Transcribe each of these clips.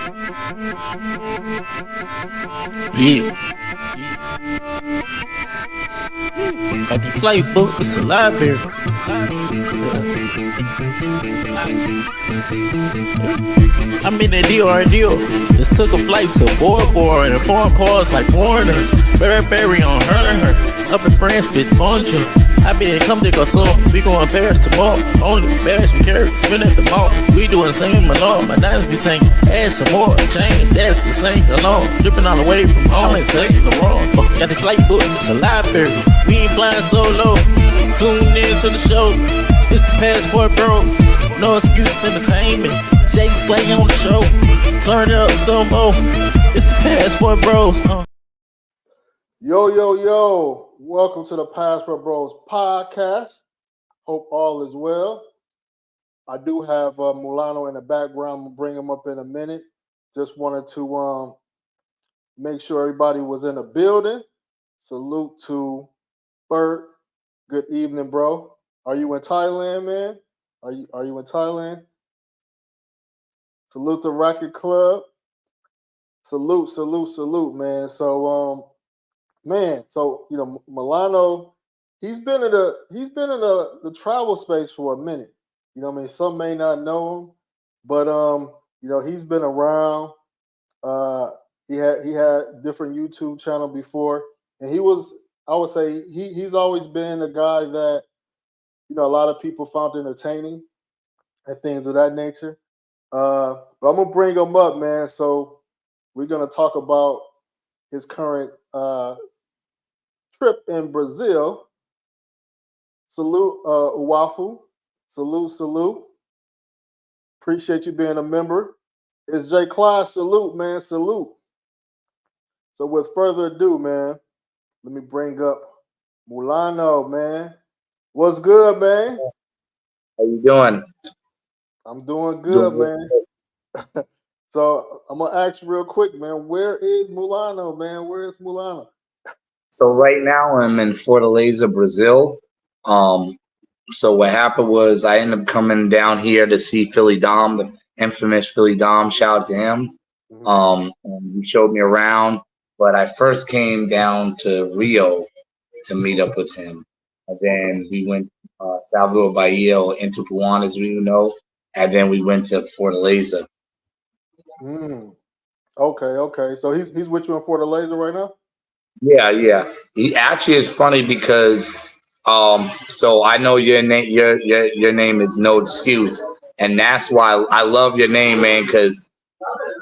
Yeah. Got the flight book, it's a library. I'm in that deal. Just took a flight to Bora Bora in foreign cars like foreigners. Berry on her. Up in France, bitch, bonjour. I been come to go so we going Paris tomorrow. Only Paris we carry, spin at the mall. We doing the same alone. My diamonds be saying, add some more change. That's the same alone. Dripping all the way from home and taking the wrong. Got the flight book, it's a library. We ain't flying solo. Tune in to the show. It's the Passport Bros. No excuse entertainment. Jake Slay on the show. Turn it up some more. It's the Passport Bros. Yo. Welcome to the Passport Bros podcast. Hope all is well. I do have Mulano in the background. We'll bring him up in a minute. Just wanted to make sure everybody was in the building. Salute to Bert. Good evening, bro. Are you in Thailand, man? Are you in Thailand? Salute to Rocket Club. Salute, man. So Milano, he's been in the travel space for a minute. You know what I mean? Some may not know him, but he's been around. He had different YouTube channel before, and I would say he's always been a guy that a lot of people found entertaining and things of that nature. But I'm gonna bring him up, man. So we're gonna talk about his current trip in Brazil. Salute, Uwafu. Salute. Appreciate you being a member. It's J. Class. Salute, man. Salute. So with further ado, man, let me bring up Mulano, man. What's good, man? How you doing? I'm doing good, man. So I'm gonna ask you real quick, man. Where is Mulano, man? Where is Mulano? So right now I'm in Fortaleza, Brazil. So what happened was I ended up coming down here to see Philly Dom, the infamous Philly Dom. Shout out to him. And he showed me around, but I first came down to Rio to meet up with him, and then we went Salvador Bahia or into Puan, as we know, and then we went to Fortaleza. Okay. So he's with you in Fortaleza right now? Yeah. He actually is funny because so I know your name your name is No Excuse, and that's why I love your name, man, because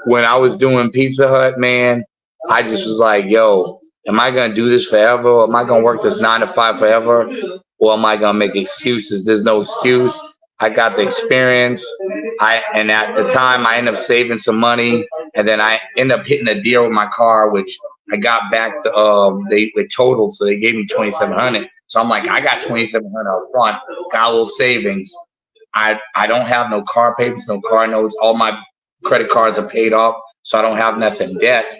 when I was doing Pizza Hut, man, I just was like, yo, am I gonna do this forever? Or am I gonna work this 9 to 5 forever? Or am I gonna make excuses? There's no excuse. I got the experience. And at the time I ended up saving some money, and then I ended up hitting a deal with my car, which I got back to they totaled, so they gave me $2,700. So I'm like, I got $2,700 up front, got a little savings. I don't have no car papers, no car notes. All my credit cards are paid off, so I don't have nothing debt.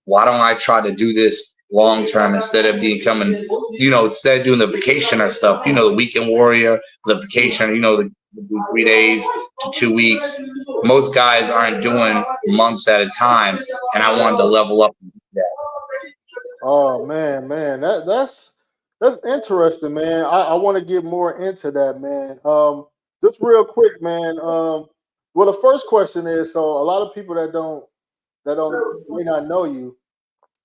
Why don't I try to do this long term instead of instead of doing the vacation or stuff, the weekend warrior, the vacation, the 3 days to 2 weeks. Most guys aren't doing months at a time, and I wanted to level up and do that. Oh man, that's interesting, man. I want to get more into that, man. Just real quick, man. Well, the first question is, so a lot of people that may not know you,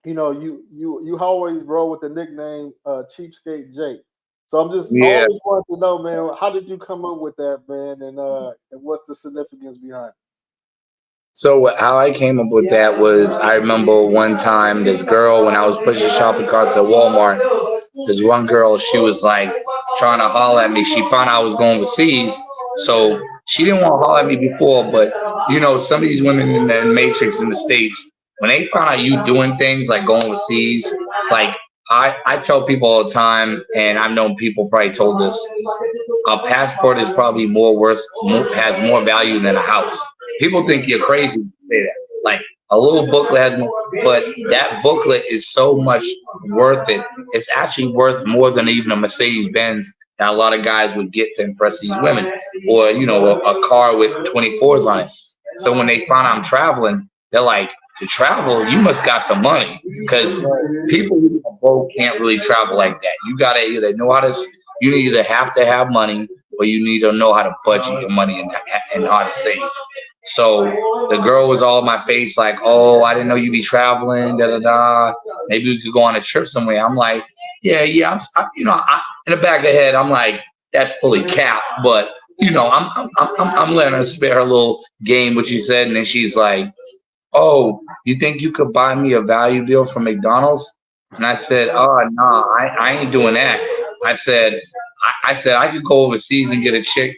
you always roll with the nickname Cheapskate Jake. So I'm just always wanted to know, man, how did you come up with that, man, and what's the significance behind it? So how I came up with that was, I remember one time this girl, when I was pushing shopping carts at Walmart, this one girl, she was like trying to holler at me. She found out I was going overseas, so she didn't want to holler at me before. But some of these women in the Matrix in the States, when they found out you doing things like going overseas, like I tell people all the time, and I've known people probably told this, a passport is probably has more value than a house. People think you're crazy to say that. Like, a little booklet has more, but that booklet is so much worth it. It's actually worth more than even a Mercedes Benz that a lot of guys would get to impress these women, or a car with 24s on it. So when they find I'm traveling, They're like, to travel, you must got some money because people who are broke can't really travel like that. You gotta either know how to. You either have to have money or you need to know how to budget your money and how to save. So the girl was all in my face, like, "Oh, I didn't know you'd be traveling, da da da. Maybe we could go on a trip somewhere." I'm like, "Yeah." In the back of the head, I'm like, "That's fully capped," but I'm letting her spit her little game, what she said, and then she's like, "Oh, you think you could buy me a value deal from McDonald's?" And I said, "Oh, no, I ain't doing that." I said I could go overseas and get a chick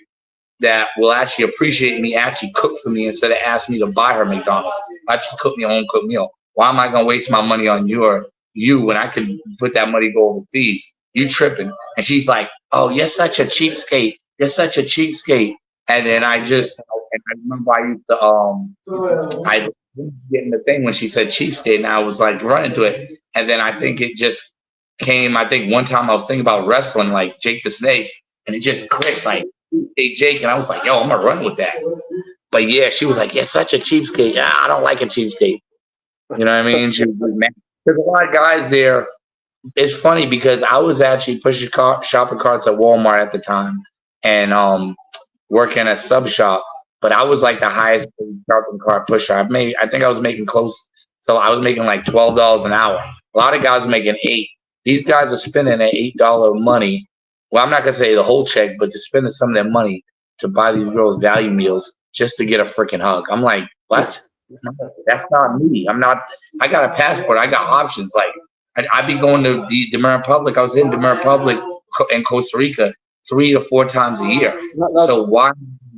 that will actually appreciate me, actually cook for me instead of asking me to buy her McDonald's. Actually cook me a home cooked meal. Why am I gonna waste my money on you when I could put that money go overseas? You tripping? And she's like, "Oh, you're such a cheapskate. You're such a cheapskate." And then I remember I getting the thing when she said cheapskate, and I was like running to it, and then I think it just came. I think one time I was thinking about wrestling, like Jake the Snake, and it just clicked, like Cheapskate Jake, and I was like, "Yo, I'm gonna run with that." But yeah, she was like, "You're such a cheapskate." I don't like a cheapskate. You know what I mean? She was like, "Man, there's a lot of guys there." It's funny because I was actually pushing shopping carts at Walmart at the time, and working a sub shop. But I was like the highest shopping cart pusher. I think I was making close. So I was making like $12 an hour. A lot of guys are making $8. These guys are spending that $8 money. Well, I'm not gonna say the whole check, but they're spending some of their money to buy these girls value meals just to get a freaking hug. I'm like, what? No, that's not me. I'm not. I got a passport. I got options. Like I'd be going to the Dominican Republic. I was in Dominican Republic in Costa Rica 3 to 4 times a year. Now, So why?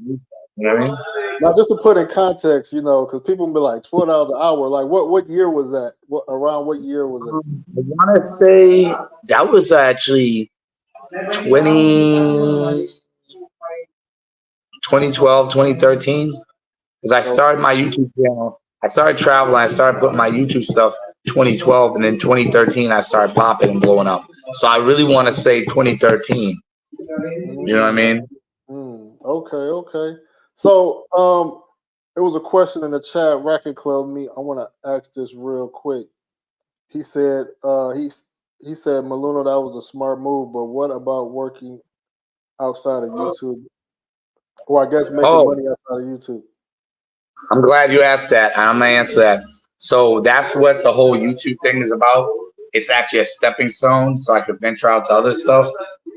You know what I mean? now, just to put in context, because people be like $12 an hour. Like, what year was that? Around what year was it? I want to say that was actually 20, 2012, 2013. Because I Oh, started my YouTube channel. I started traveling. I started putting my YouTube stuff 2012, and then 2013 I started popping and blowing up. So I really want to say 2013. You know what I mm, mean? okay. So, there was a question in the chat. Racket Club me. I want to ask this real quick. He said, he said, Maluno, that was a smart move, but what about working outside of YouTube, or I guess making Oh, money outside of YouTube? I'm glad you asked that. I'm gonna answer that. So that's what the whole YouTube thing is about. It's actually a stepping stone, so I could venture out to other stuff.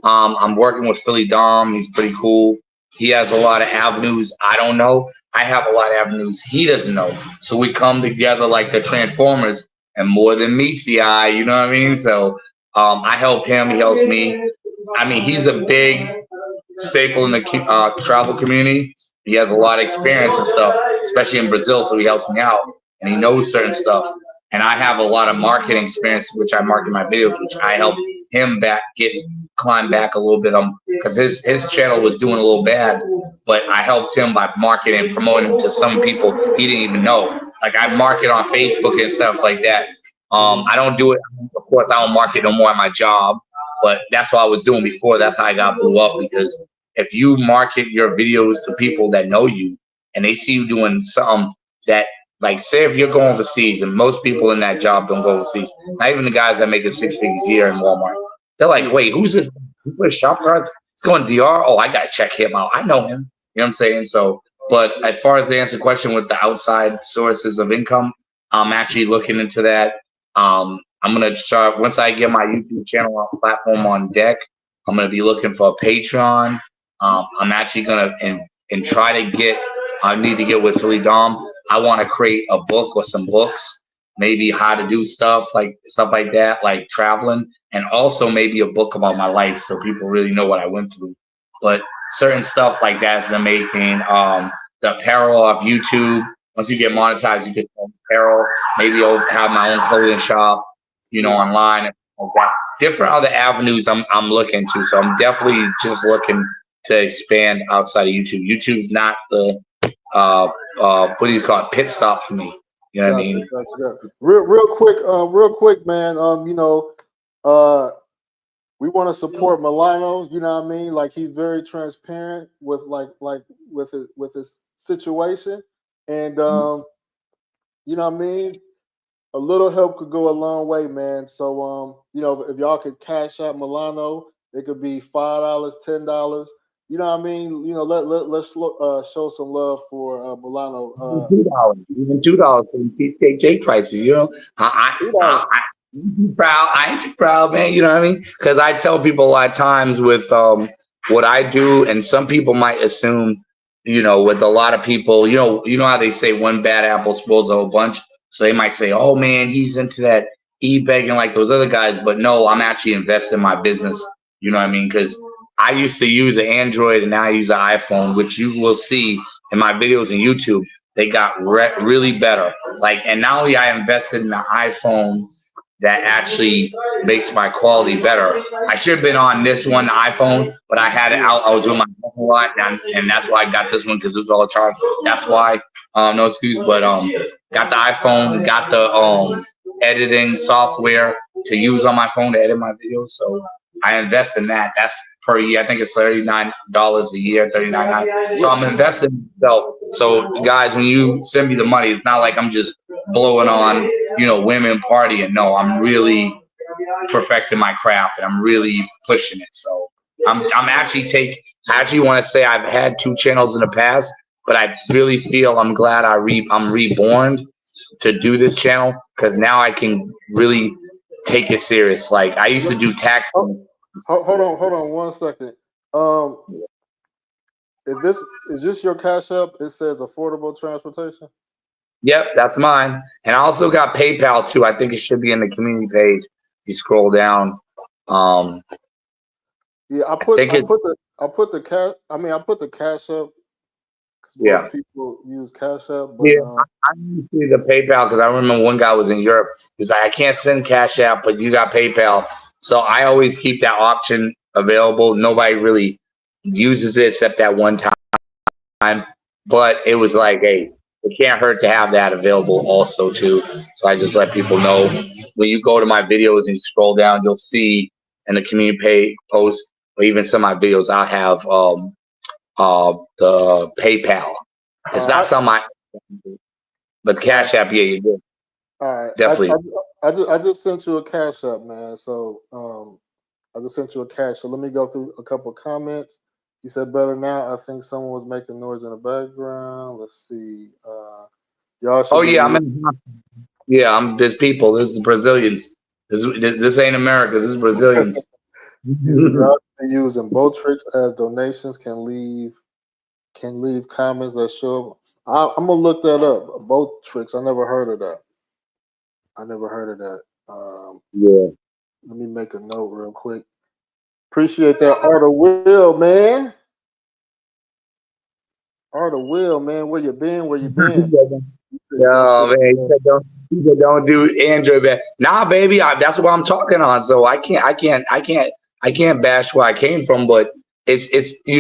I'm working with Philly Dom. He's pretty cool. He has a lot of avenues I don't know. I have a lot of avenues he doesn't know. So we come together like the Transformers, and more than meets the eye. You know what I mean? So I help him. He helps me. I mean, he's a big staple in the travel community. He has a lot of experience and stuff, especially in Brazil, so he helps me out and he knows certain stuff. And I have a lot of marketing experience, which I market my videos, which I help him climb back a little bit because his channel was doing a little bad, but I helped him by marketing and promoting him to some people he didn't even know. Like I market on Facebook and stuff like that. I don't do it. Of course, I don't market no more at my job, but that's what I was doing before. That's how I got blew up because if you market your videos to people that know you and they see you doing something that, like, say if you're going overseas, and most people in that job don't go overseas, not even the guys that make a 6 figures a year in Walmart, they're like, wait, who's this? Who plays shop cards? It's going DR. Oh, I gotta check him out. I know him. You know what I'm saying? So, but as far as the answer question with the outside sources of income, I'm actually looking into that. I'm gonna start once I get my YouTube channel platform on deck. I'm gonna be looking for a Patreon. I'm actually gonna and try to get. I need to get with Philly Dom. I want to create a book or some books, maybe how to do stuff like that, like traveling, and also maybe a book about my life so people really know what I went through. But certain stuff like that is the making. The apparel off YouTube. Once you get monetized, you get apparel. Maybe I'll have my own clothing shop, online and like that. Different other avenues I'm looking to. So I'm definitely just looking to expand outside of YouTube. YouTube's not the what do you call it, pit stop for me. You know what I Gotcha, mean? gotcha. Real quick, man. We want to support Milano. You know what I mean? Like he's very transparent with with his situation, and you know what I mean? A little help could go a long way, man. So you know, if y'all could cash out Milano, it could be $5, $10. You know what I mean? You know, let's show some love for Milano. $2, even $2 for the Cheapskate Jake prices. You know, $2. I ain't too proud. I ain't too proud, man. You know what I mean? Because I tell people a lot of times with what I do, and some people might assume, you know, with a lot of people, you know how they say one bad apple spoils a whole bunch. So they might say, "Oh man, he's into that e-begging like those other guys." But no, I'm actually investing in my business. You know what I mean? Because I used to use an Android and now I use an iPhone, which you will see in my videos on YouTube. They got really better. Like, and not only I invested in the iPhone that actually makes my quality better. I should have been on this one, the iPhone, but I had it out. I was with my phone a lot, and that's why I got this one because it was all charged. That's why. No excuse, but got the iPhone, got the editing software to use on my phone to edit my videos. So I invest in that. That's per year. I think it's $39 a year, $39. So I'm investing in myself. So guys, when you send me the money, it's not like I'm just blowing on, you know, women partying. No, I'm really perfecting my craft and I'm really pushing it. So I'm actually I actually want to say I've had two channels in the past, but I really feel I'm glad I'm reborn to do this channel because now I can really take it serious. Like I used to do tax. Hold on 1 second. Um, is this your cash app? It says affordable transportation. Yep, that's mine. And I also got PayPal too. I think it should be in the community page. You scroll down. Yeah, I put the cash. I mean, I put the cash app because Yeah. most people use cash app. But Yeah, I used to see the PayPal because I remember one guy was in Europe. He's like, I can't send Cash App, but you got PayPal. So I always keep that option available. Nobody really uses it except that one time. But it was like, hey, it can't hurt to have that available also too. So I just let people know when you go to my videos and you scroll down, you'll see in the community page post or even some of my videos, I'll have the PayPal. It's not something but Cash App, yeah, you do. All right, Definitely. I just sent you a cash app, man. So I just sent you a cash. So let me go through a couple of comments. You said better now. I think someone was making noise in the background. Let's see. Y'all should Oh be yeah, there's people. This is Brazilians. This ain't America. This is Brazilians. He said y'all should be using both tricks as donations can leave comments that show. I'm gonna look that up. Both tricks. I never heard of that. I never heard of that. Yeah. Let me make a note real quick. Appreciate that, Art of Will, man. Art of Will, man. Where you been? Where you been? No man, he said don't do Android, man. Nah, baby, that's what I'm talking on. So I can't bash where I came from. But it's I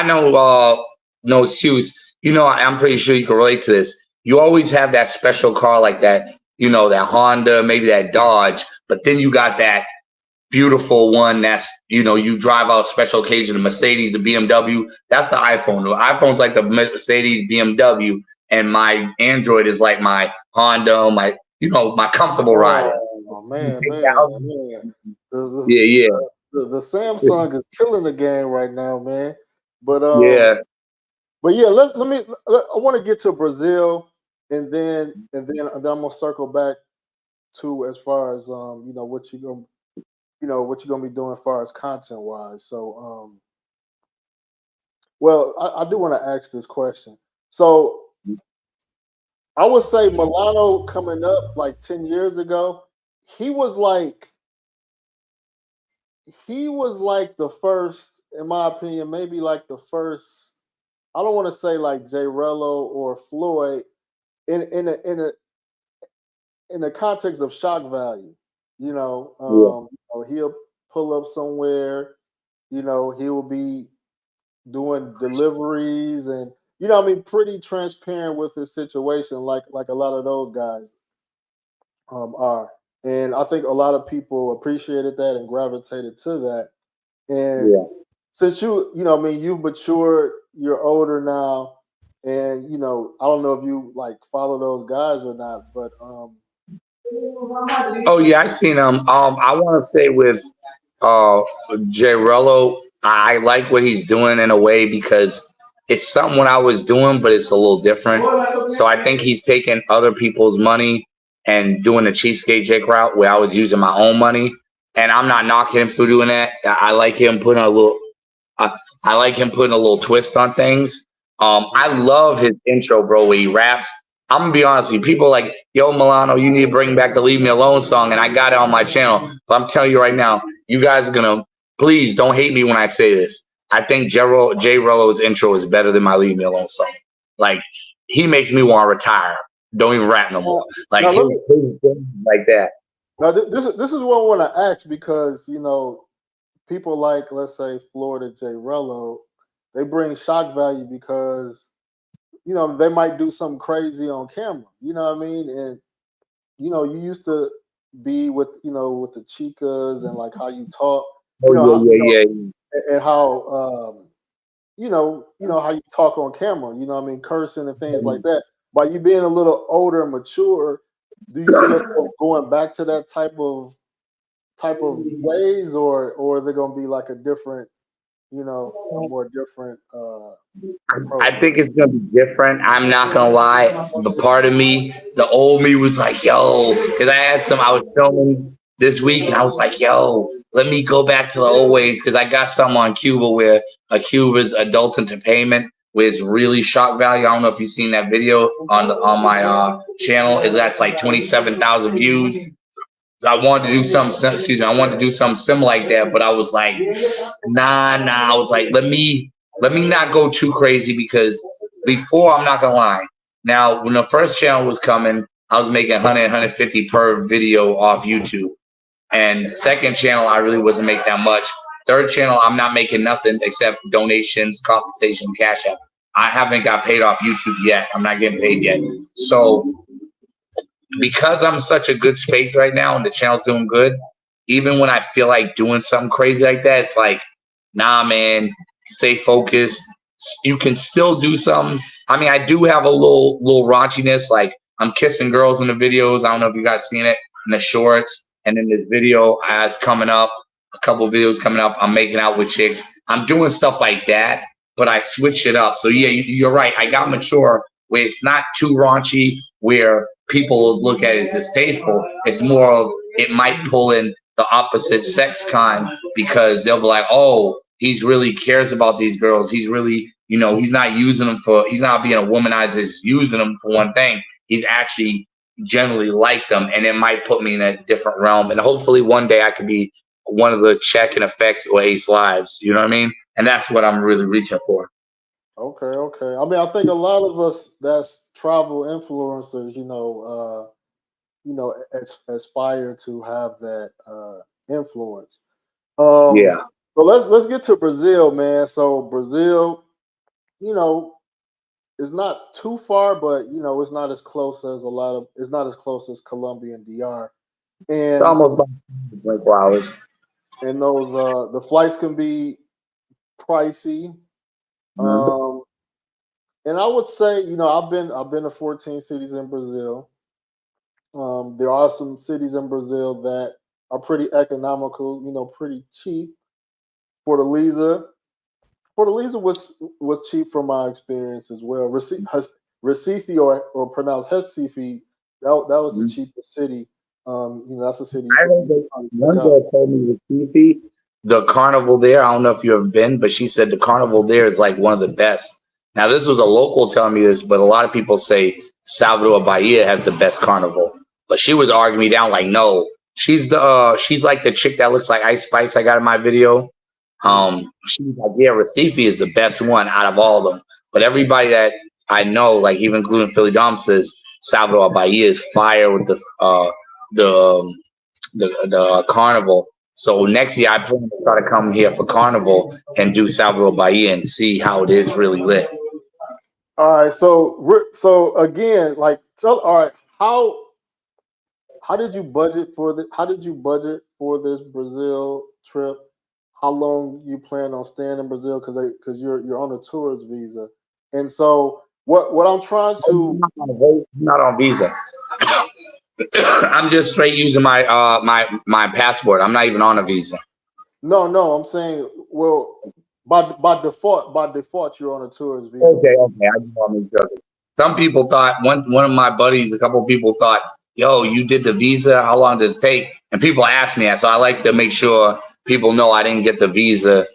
know no excuse. You know, I'm pretty sure you can relate to this. You always have that special car like that. You know, that Honda, maybe that Dodge, but then you got that beautiful one that's you drive out special occasion, the Mercedes, the BMW. That's the iPhone. The iPhone's like the Mercedes, BMW, and my Android is like my Honda, my comfortable rider. Oh man. Yeah. The Samsung is killing the game right now, man. But Yeah. but yeah, I want to get to Brazil, and then I'm gonna circle back to as far as what you're gonna be doing as far as content wise. So well, I do want to ask this question. So I would say Milano coming up like 10 years ago, he was like the first, in my opinion, maybe like the first. I don't want to say like J Rello or Floyd in the context of shock value. He'll pull up somewhere. He'll be doing deliveries and pretty transparent with his situation, like a lot of those guys are. And I think a lot of people appreciated that and gravitated to that. And Yeah. since you've matured, you're older now. And I don't know if you like follow those guys or not, but Oh yeah, I seen him. I want to say with uh Jay Rello, I like what he's doing in a way because it's something what I was doing, but it's a little different. So I think he's taking other people's money and doing the Cheapskate Jake route where I was using my own money. And I'm not knocking him for doing that. I like him putting a little I like him putting a little twist on things. I love his intro, bro, where he raps. I'm gonna be honest with you. People are like, yo, Milano, you need to bring back the "Leave Me Alone" song, and I got it on my channel. But I'm telling you right now, you guys are gonna please don't hate me when I say this. I think Jay Rello's intro is better than my "Leave Me Alone" song. Like he makes me want to retire. Don't even rap no more. Like now his like that. now this is what I want to ask because people like, let's say, Florida J Rello, they bring shock value because they might do something crazy on camera. You know what I mean? And you used to be with with the chicas and like how you talk, Oh yeah. and how how you talk on camera. You know what I mean? Cursing and things like that. By you being a little older and mature, do you see yourself going back to that type of ways, or are they going to be like a different, a more different approach? I think it's gonna be different. I'm not gonna lie. The part of me, the old me, was like, "Yo," because I was filming this week, and I was like, "Yo, let me go back to the old ways," because I got some on Cuba where a Cuba's adult entertainment with really shock value. I don't know if you've seen that video on my channel. That's like 27,000 views. I wanted to do something. Excuse me. I wanted to do something similar like that, but I was like, nah. I was like, let me not go too crazy because before I'm not gonna lie. Now, when the first channel was coming, I was making 100, 150 per video off YouTube, and second channel I really wasn't making that much. Third channel, I'm not making nothing except donations, consultation, cash app. I haven't got paid off YouTube yet. I'm not getting paid yet. So because I'm such a good space right now and the channel's doing good, even when I feel like doing something crazy like that, it's like, nah, man, stay focused. You can still do something. I mean, I do have a little raunchiness. Like I'm kissing girls in the videos. I don't know if you guys seen it in the shorts. And then this video has coming up, a couple of videos coming up. I'm making out with chicks. I'm doing stuff like that, but I switch it up. So yeah, you're right. I got mature where it's not too raunchy, where people look at it as distasteful. It's more of it might pull in the opposite sex kind because they'll be like, oh, he's really cares about these girls. He's really, he's not using them he's not being a womanizer, he's using them for one thing. He's actually generally like them, and it might put me in a different realm. And hopefully one day I could be one of the check and effects or Ace Lives. You know what I mean? And that's what I'm really reaching for. Okay. I mean, I think a lot of us that's travel influencers, aspire to have that influence. Yeah. But let's get to Brazil, man. So Brazil, you know, is not too far, but it's not as close as it's not as close as Colombia and DR. It's And almost like 24 hours. those the flights can be pricey. Mhm. Um, and I would say, I've been to 14 cities in Brazil. There are some cities in Brazil that are pretty economical, pretty cheap. Fortaleza, Fortaleza was cheap from my experience as well. Recife, or pronounced Recife, that was the cheapest city. That's a city I heard you that probably check one out. girl told me with Fifi, the carnival there. I don't know if you've ever been, but she said the carnival there is like one of the best. Now, this was a local telling me this, but a lot of people say Salvador Bahia has the best carnival. But she was arguing me down like, no, she's like the chick that looks like Ice Spice I got in my video. Mhm. She's like, yeah, Recife is the best one out of all of them. But everybody that I know, like even including Philly Dom, says Salvador Bahia is fire with the the carnival. So next year I plan to try to come here for carnival and do Salvador Bahia and see how it is really lit. All right, so again, like, all right, how did you budget for this Brazil trip? How long you plan on staying in Brazil? Because you're on a tourist visa, and so What I'm trying I'm to not on Visa. I'm just straight using my passport. I'm not even on a Visa. no, I'm saying, well, by default you're on a tourist visa. Okay. I just want to make sure. Some people thought one of my buddies, a couple of people thought, "Yo, you did the visa? How long does it take?" And people ask me that, so I like to make sure people know I didn't get the visa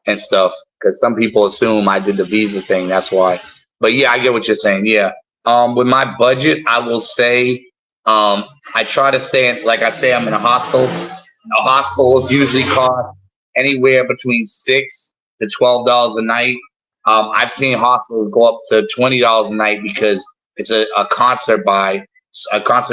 and stuff because some people assume I did the visa thing. That's why. But yeah, I get what you're saying. Yeah. With my budget, I will say, I try to stay in. Like I say, I'm in a hostel. Hostels usually cost anywhere between $6 to $12 a night. I've seen hostels go up to $20 a night because it's a concert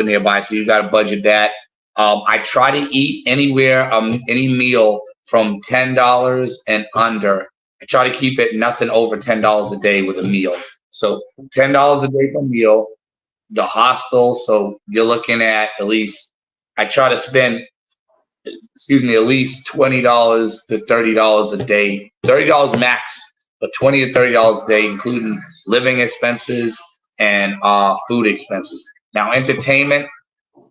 nearby, so you got to budget that. I try to eat anywhere, any meal from $10 and under. I try to keep it nothing over $10 a day with a meal. So $10 a day for meal. The hostel, so you're looking at least. I try to spend, excuse me, at least $20 to $30 a day. $30 max, but $20 to $30 a day, including living expenses and food expenses. Now, entertainment,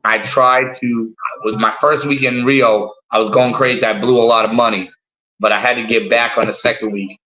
I tried to. With my first week in Rio, I was going crazy. I blew a lot of money, but I had to get back on the second week.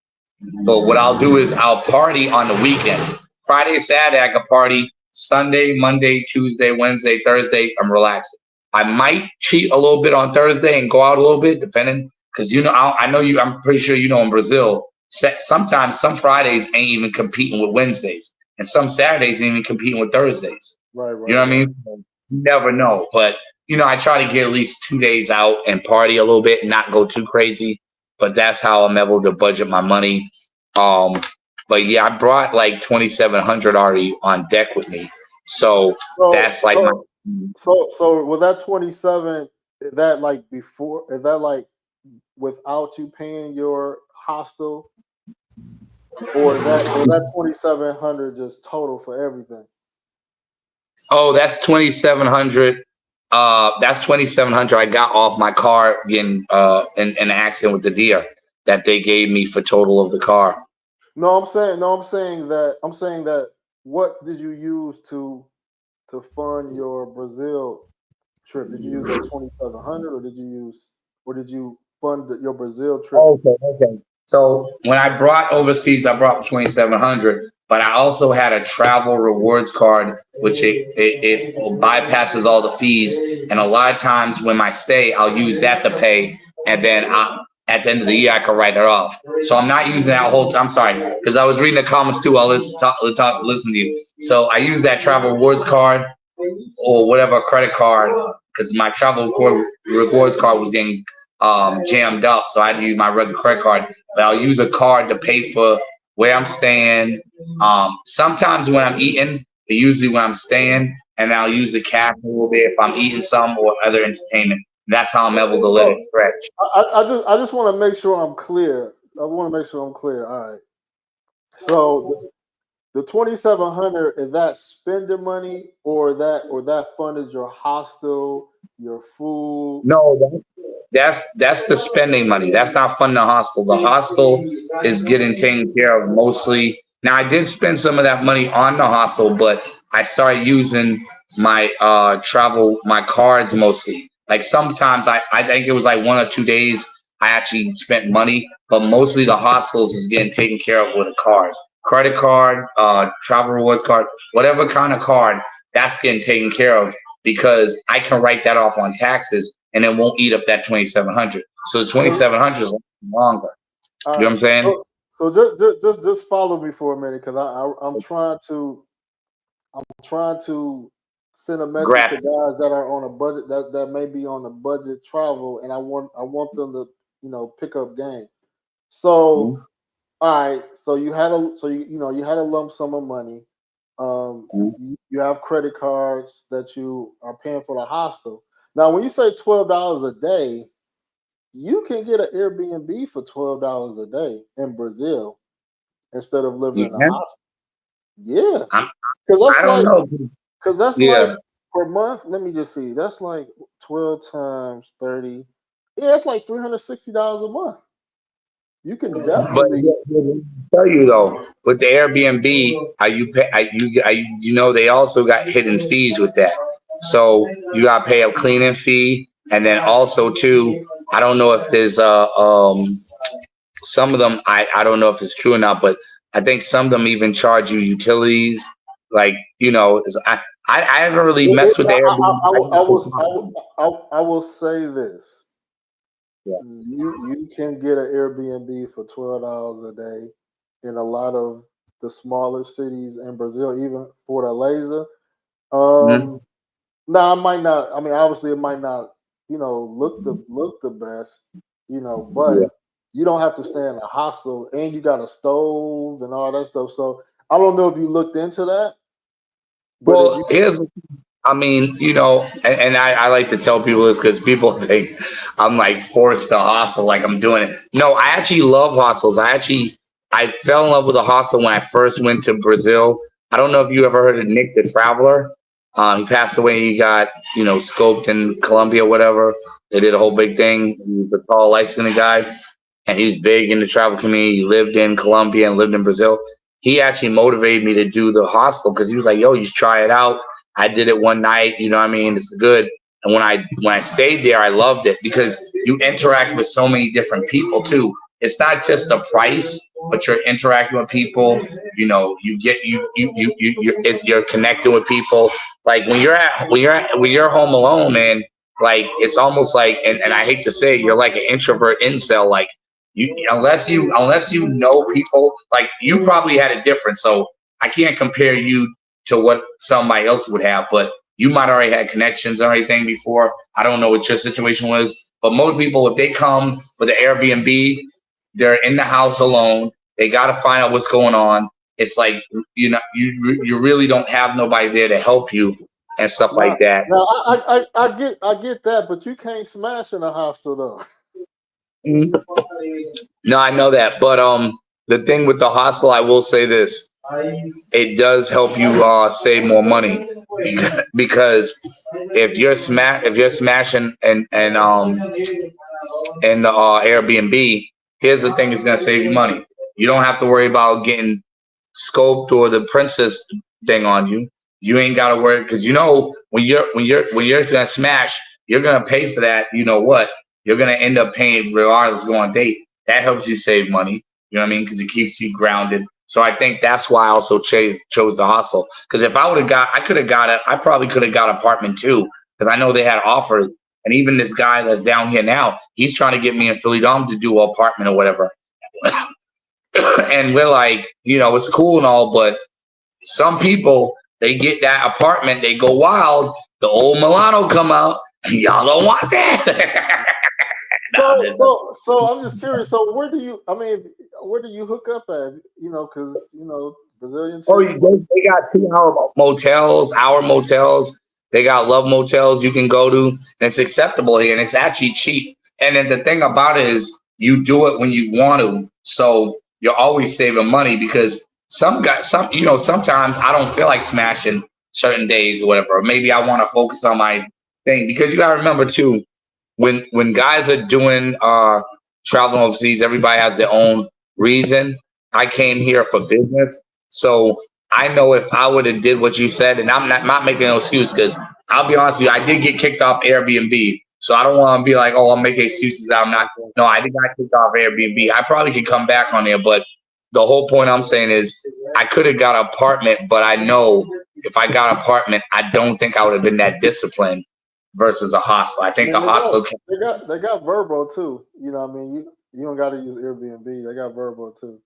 But what I'll do is I'll party on the weekend. Friday, Saturday, I can party. Sunday, Monday, Tuesday, Wednesday, Thursday, I'm relaxing. I might cheat a little bit on Thursday and go out a little bit, depending. Because I know you. I'm pretty sure you know in Brazil, sometimes some Fridays ain't even competing with Wednesdays, and some Saturdays ain't even competing with Thursdays. Right, You right, know what I right. mean? You never know. But I try to get at least 2 days out and party a little bit and not go too crazy. But that's how I'm able to budget my money. Um, but yeah, I brought like 2,700 already on deck with me. So So that's like my. so so was that 27? Is that like before? Is that like without you paying your hostel, or that 2,700 just total for everything? Oh, that's 2,700. That's 2,700 I got off my car getting in an accident with the deer that they gave me for total of the car. No, I'm saying that. What did you use to fund your Brazil trip? Did you use that 2,700, or did you fund your Brazil trip? Okay. So when I brought overseas, I brought 2,700, but I also had a travel rewards card, which it bypasses all the fees. And a lot of times when I stay, I'll use that to pay, and then at the end of the year, I can write it off. So I'm not using that whole. I'm sorry, because I was reading the comments too. I'll listen to you. So I use that travel rewards card or whatever credit card because my rewards card was getting jammed up, so I had to use my regular credit card. But I'll use a card to pay for where I'm staying. Sometimes when I'm eating, but usually when I'm staying, and I'll use the cash a little bit if I'm eating some or other entertainment. That's how I'm able to let it So stretch. I just want to make sure I'm clear. I want to make sure I'm clear. All right. So the 2,700, is that spending money, or that funded your hostel, your food? No, that's the spending money. That's not funding the hostel. The hostel is getting taken care of mostly. Now I did spend some of that money on the hostel, but I started using my my cards mostly. Like sometimes I think it was like 1 or 2 days I actually spent money, but mostly the hostels is getting taken care of with a card. Credit card, travel rewards card, whatever kind of card, that's getting taken care of because I can write that off on taxes and it won't eat up that 2,700. So the So 2,700 is longer. all You know what right. I'm saying? So just follow me for a minute, because I'm trying to send a message to Grab. guys that are on a budget, that may be on a budget travel, and I want them to pick up game. So Mhm. all right, so you had a lump sum of money. You have credit cards that you are paying for the hostel. Now, when you say $12 a day, you can get an Airbnb for $12 a day in Brazil instead of living You in a can? hostel. Yeah, I'm, because I that's don't like know. because that's like Yeah. per month. Let me just see. That's like 12 times 30. Yeah, that's like $360 a month. You can But definitely. tell you though, with the Airbnb, you pay, you know, they also got hidden fees with that. So you got to pay a cleaning fee, and then also too, I don't know if there's some of them. I don't know if it's true or not, but I think some of them even charge you utilities. Like you know, I haven't really messed with the Airbnb. I will say this: Yeah. you can get an Airbnb for $12 a day in a lot of the smaller cities in Brazil, even Fortaleza. Mhm. Um, Now, it might not. I mean, obviously, it might not. Look the best. But Yeah. you don't have to stay in a hostel, and you got a stove and all that stuff. So I don't know if you looked into that, but if Well, you, here's I mean, you know, and I like to tell people this because people think I'm like forced to hostel, like I'm doing it. No, I actually love hostels. I fell in love with a hostel when I first went to Brazil. I don't know if you ever heard of Nick the Traveler. He passed away. He got, you know, scoped in Colombia, whatever. They did a whole big thing. He was a tall, light skinned guy, and he's big in the travel community. He lived in Colombia and lived in Brazil. He actually motivated me to do the hostel because he was like, "Yo, you should try it out." I did it one night. You know what I mean? It's good. And when I stayed there, I loved it because you interact with so many different people too. It's not just the price, but you're interacting with people. You know, you get you're connecting with people. Like when you're home alone, man. Like it's almost like, and I hate to say it, you're like an introvert incel. Like unless you know people, like you probably had it different. So I can't compare you to what somebody else would have, but you might already had connections or anything before. I don't know what your situation was, but most people, if they come with an Airbnb, they're in the house alone. They got to find out what's going on. It's like you really don't have nobody there to help you and stuff like now, that. now I get that, but you can't smash in a hostel though. Mhm. No, I know that, but the thing with the hostel, I will say this: it does help you save more money because if you're smashing and the Airbnb, here's the thing: it's gonna save you money. You don't have to worry about getting scoped or the princess thing on you. You ain't gotta worry because you know when you're gonna smash, you're gonna pay for that. You know what? You're gonna end up paying regardless go on date. That helps you save money. You know what I mean? Because it keeps you grounded. So I think that's why I also chose the hostel. Because if I would have got, I could have got it. I probably could have got an apartment too. Because I know they had offers. And even this guy that's down here now, he's trying to get me in Philly Dom to do an apartment or whatever. And we're like, you know, it's cool and all, but some people they get that apartment, they go wild. The old Milano come out. Y'all don't want that. Nah, So I'm just curious. So where do you? I mean, where do you hook up at? Because Brazilian oh, chicks. they got 2 hour motels, hour motels. They got love motels you can go to. And it's acceptable here, and it's actually cheap. And then the thing about it is, you do it when you want to, so you're always saving money because sometimes I don't feel like smashing certain days or whatever. Or maybe I want to focus on my thing because you got to remember too, when guys are doing traveling overseas, everybody has their own reason. I came here for business, so I know if I would have did what you said, and I'm not making no excuse because I'll be honest with you, I did get kicked off Airbnb, so I don't want to be like, oh, I'm making excuses that I'm not. No, I did not kick off Airbnb. I probably could come back on there, but the whole point I'm saying is I could have got an apartment, but I know if I got an apartment, I don't think I would have been that disciplined versus a hostel. I I think a mean, hostel can. they got Verbo too. I mean, you don't got to use Airbnb. They got Verbo too.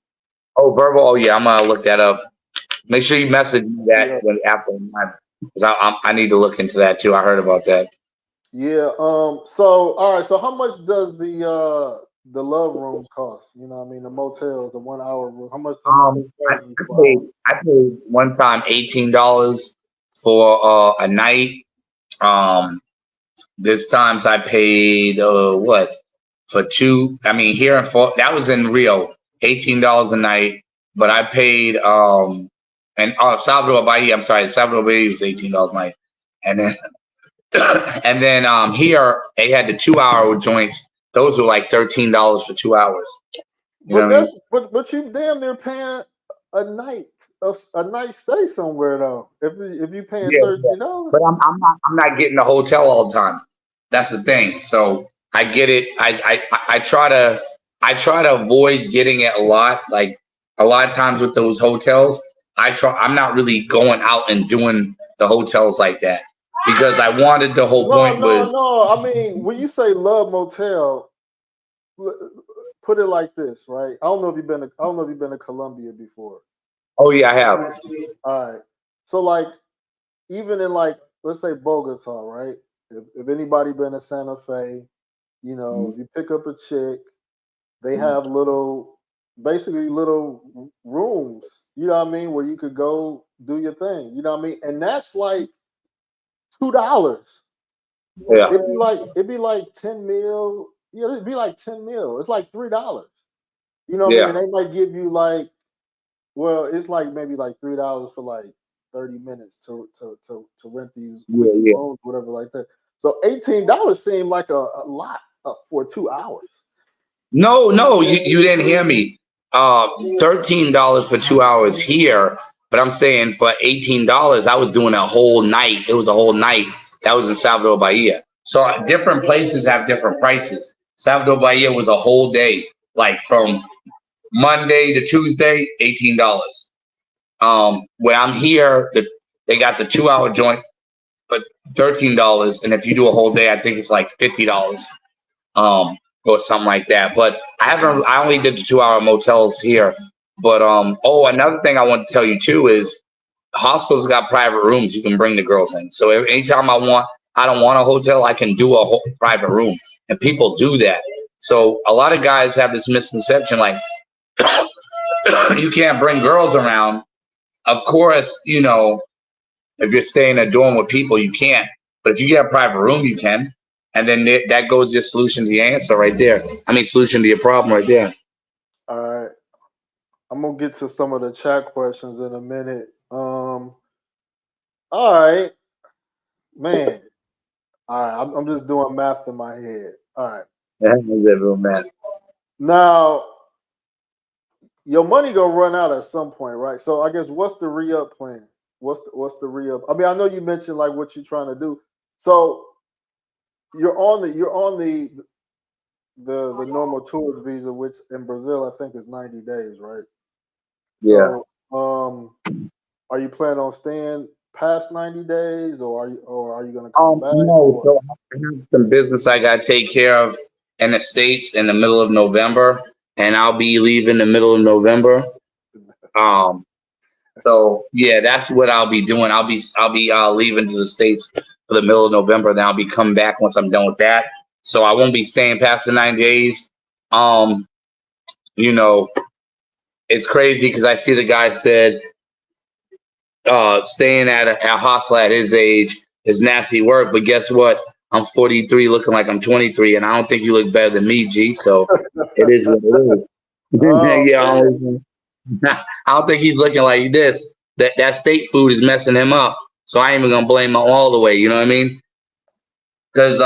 Oh, verbal. Oh, yeah. I'm gonna look that up. Make sure you message me that Yeah, when after, because I need to look into that too. I heard about that. yeah. So all right. So how much does the love rooms cost? I mean, the motels, the 1 hour room. How much they I, charge you I per paid hour? I paid one time $18 for a night. Um, this times I paid what for two. I mean, here in that was in Rio, $18 a night. But I paid and Salvador Bahia. I'm sorry, Salvador Bahia was $18 a night, and then and then here they had the 2 hour joints. Those were like $13 for 2 hours. You know But what I mean? but you damn near paying a night stay somewhere though. If you paying Yeah, yeah. $13. But I'm not getting a hotel all the time. That's the thing. So I get it. I try to avoid getting it a lot. Like a lot of times with those hotels, I'm not really going out and doing the hotels like that because I wanted the whole No, point no, was no. I mean, when you say love motel, put it like this, right? I don't know if you've been to Colombia before. oh yeah, I have. All right. So like even in like let's say Bogota, right? If anybody been to Santa Fe, if you pick up a chick, they have basically little rooms, you know what I mean, where you could go do your thing, you know what I mean? And that's like $2. Yeah, It'd be like 10 mil. Yeah, it'd be like 10 mil. It's like $3. You know what I mean? yeah, And they might give you like, well, it's like maybe like $3 for like 30 minutes to rent yeah, these yeah. rooms, whatever like that. So $18 seemed like a lot for 2 hours. No, no, you didn't hear me. Uh, $13 for 2 hours here, but I'm saying for $18, I was doing a whole night. It was a whole night. That was in Salvador Bahia. So different places have different prices. Salvador Bahia was a whole day, like from Monday to Tuesday, $18. When I'm here, they got the 2 hour joints for $13, and if you do a whole day, I think it's like $50. Or something like that. But I only did the 2 hour motels here. But another thing I want to tell you too is hostels got private rooms you can bring the girls in. So anytime I don't want a hotel, I can do a whole private room, and people do that. So a lot of guys have this misconception like you can't bring girls around. Of course, if you're staying in a dorm with people, you can't. But if you get a private room, you can. And then that goes your solution to your answer right there. I mean, solution to your problem right there. All right. I'm gonna get to some of the chat questions in a minute. All right, man. All right, I'm just doing math in my head. All right. That's everyone, man. Now your money gonna run out at some point, right? So I guess what's the re-up plan? What's the re-up? I mean, I know you mentioned like what you're trying to do. So you're on the normal tourist visa, which in Brazil I think is 90 days, right? Yeah. So are you planning on staying past 90 days, or are you gonna come back, or No. what? So I have some business I got to take care of in the States in the middle of November, and I'll be leaving the middle of November. Um, so yeah, that's what I'll be doing. I'll be leaving to the States for the middle of November. Then I'll be coming back once I'm done with that. So I won't be staying past the 90 days. Um, you know, it's crazy because I see the guy said staying at a hostel at his age is nasty work. But guess what? I'm 43, looking like I'm 23, and I don't think you look better than me, G. So it is what it is. Oh Yeah, man, I don't think he's looking like this. That state food is messing him up. So I ain't even gonna blame him all the way. You know what I mean? Because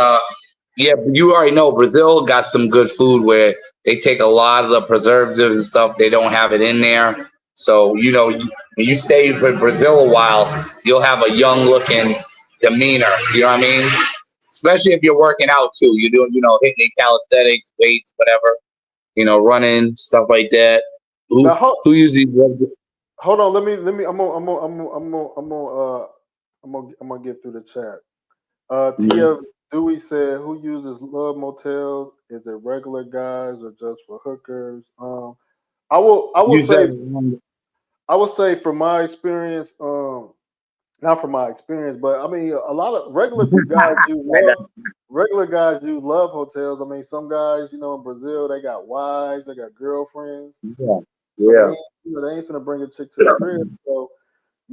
yeah, but you already know Brazil got some good food where they take a lot of the preservatives and stuff. They don't have it in there. So when you stay in Brazil a while, you'll have a young looking demeanor. You know what I mean? Especially if you're working out too. You're doing hitting your calisthenics, weights, whatever. Running stuff like that. now Who who usually does it? hold on. Let me. I'm gonna get through the chat. Mhm. TF Dewey said, "Who uses love motels? Is it regular guys or just for hookers?" I will. I will You said say. I would say from my experience. Not from my experience, but I mean, a lot of regular guys do love hotels. I mean, some guys, in Brazil, they got wives, they got girlfriends, yeah, so they yeah, ain't, they ain't finna bring a chick to the crib. So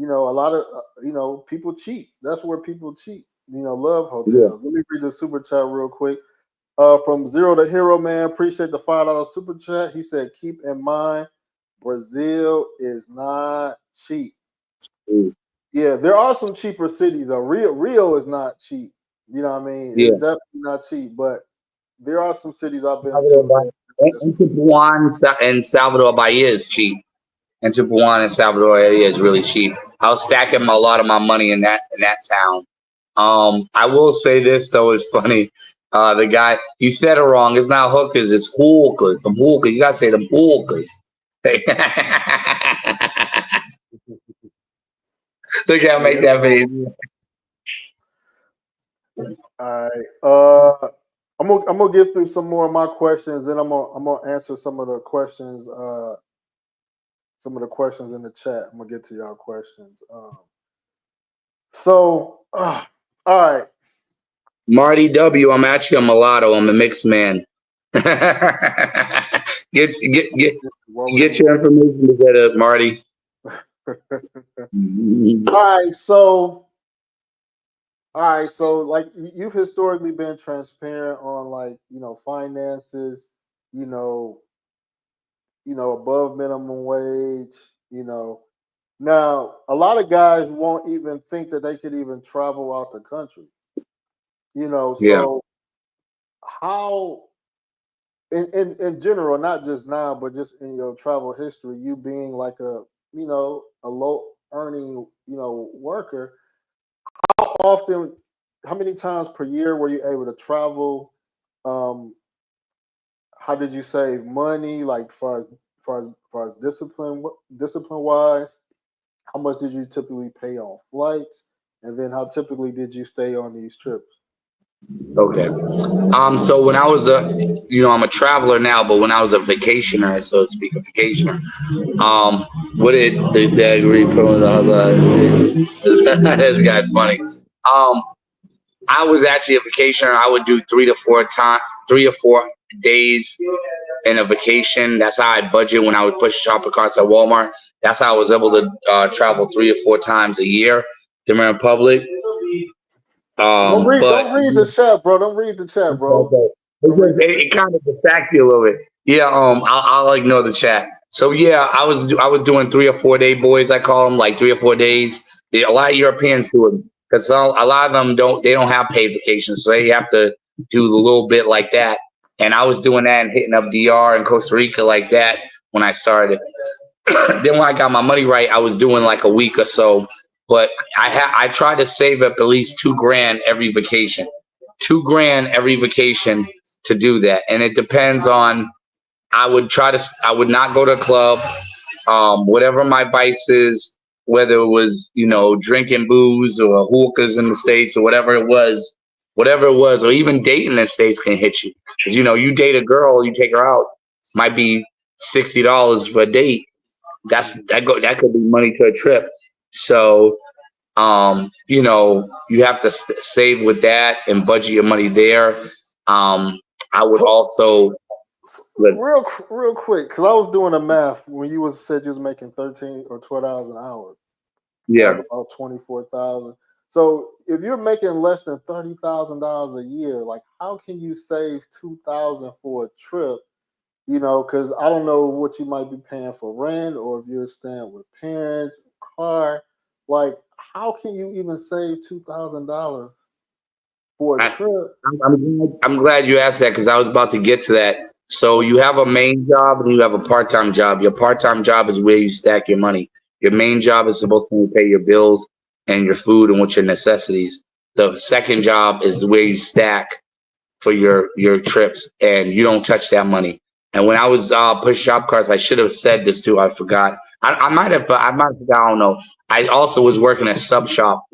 a lot of people cheat. That's where people cheat. Love yeah. hotels. Let me read the super chat real quick. From Zero to Hero Man, appreciate the $5 super chat. He said, keep in mind, Brazil is not cheap. Mm, Yeah, there are some cheaper cities though. Rio is not cheap. You know what I mean? It's yeah. definitely not cheap, but there are some cities I've been Salvador to that Bahia. And Tijuana and Salvador Bahia is cheap. And Tijuana and Salvador Bahia is really cheap. I was stacking a lot of my money in that town. I will say this though, it's funny. The guy, you said it wrong. It's not hookers, it's hookers. The hookers. You gotta say the hookers. Look how I make that face. All right. I'm gonna get through some more of my questions, and I'm gonna answer some of the questions. Some of the questions in the chat. I'm gonna get to y'all questions. All right. Marty W. I'm actually a mulatto. I'm a mixed man. get your information together, Marty. All right, so like you've historically been transparent on like, finances, you know, above minimum wage, you know. Now, a lot of guys won't even think that they could even travel out the country. Yeah. So how in general, not just now, but just in your travel history, you being like a low earning, worker, often, how many times per year were you able to travel? Um, how did you save money? Like far as discipline wise, how much did you typically pay on flights? And then how typically did you stay on these trips? Okay. So when I was I'm a traveler now, but when I was a vacationer, so to speak, a vacationer, what did the agree put on the other? This guy's funny. I was actually a vacationer. I would do 3 or 4 days in a vacation. That's how I budget when I would push shopping carts at Walmart. That's how I was able to travel 3 or 4 times a year, Dominican Republic. Don't read the chat, bro. Don't read the chat, bro. It kind of distracts you a little bit. Yeah, I'll ignore the chat. So yeah, I was doing 3 or 4 day boys. I call them, like 3 or 4 days. A lot of Europeans do it because a lot of them don't have paid vacations, so they have to do a little bit like that. And I was doing that and hitting up DR and Costa Rica like that when I started. Then when I got my money right, I was doing like a week or so. But I tried to save up at least $2,000 every vacation. $2,000 every vacation to do that, and it depends on. I would not go to a club. Whatever my vices, whether it was drinking booze or hookahs in the States or whatever it was, or even dating in the States can hit you. Because you date a girl, you take her out, might be $60 for a date. That could be money to a trip. So you have to save with that and budget your money there. I would also real quick, because I was doing the math when you said you was making $13 or $12 an hour. Yeah, that was about 24,000. So if you're making less than $30,000 a year, like how can you save 2,000 for a trip? Because I don't know what you might be paying for rent, or if you're staying with parents, car. Like, how can you even save $2,000 for a trip? I'm glad you asked that because I was about to get to that. So you have a main job and you have a part-time job. Your part-time job is where you stack your money. Your main job is supposed to pay your bills and your food and what your necessities. The second job is where you stack for your trips, and you don't touch that money. And when I was pushing shop carts, I should have said this too. I forgot. I might have. I don't know. I also was working at sub shop,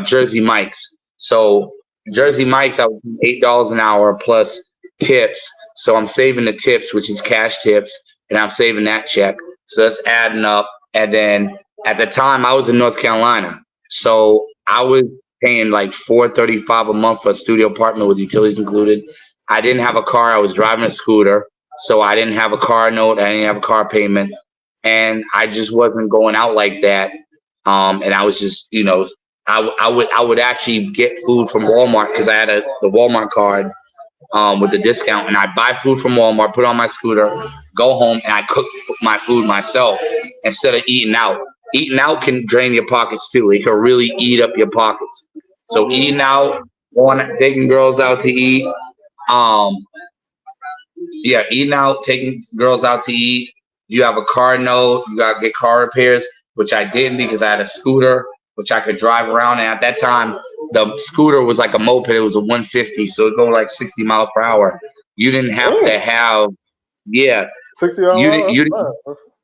Jersey Mike's. So Jersey Mike's, I was $8 an hour plus tips. So I'm saving the tips, which is cash tips, and I'm saving that check. So that's adding up. And then at the time, I was in North Carolina, so I was paying like $435 a month for a studio apartment with utilities included. I didn't have a car. I was driving a scooter, so I didn't have a car note. I didn't have a car payment, and I just wasn't going out like that. And I was just, I would actually get food from Walmart because I had the Walmart card with the discount, and I buy food from Walmart, put on my scooter, go home, and I cook my food myself instead of eating out. Eating out can drain your pockets too. It can really eat up your pockets. So eating out, taking girls out to eat, Yeah, eating out, taking girls out to eat. You have a car note, you gotta get car repairs, which I didn't because I had a scooter, which I could drive around. And at that time, the scooter was like a moped. It was a 150, so it go like 60 miles per hour. You didn't have to have, yeah. 60 You didn't,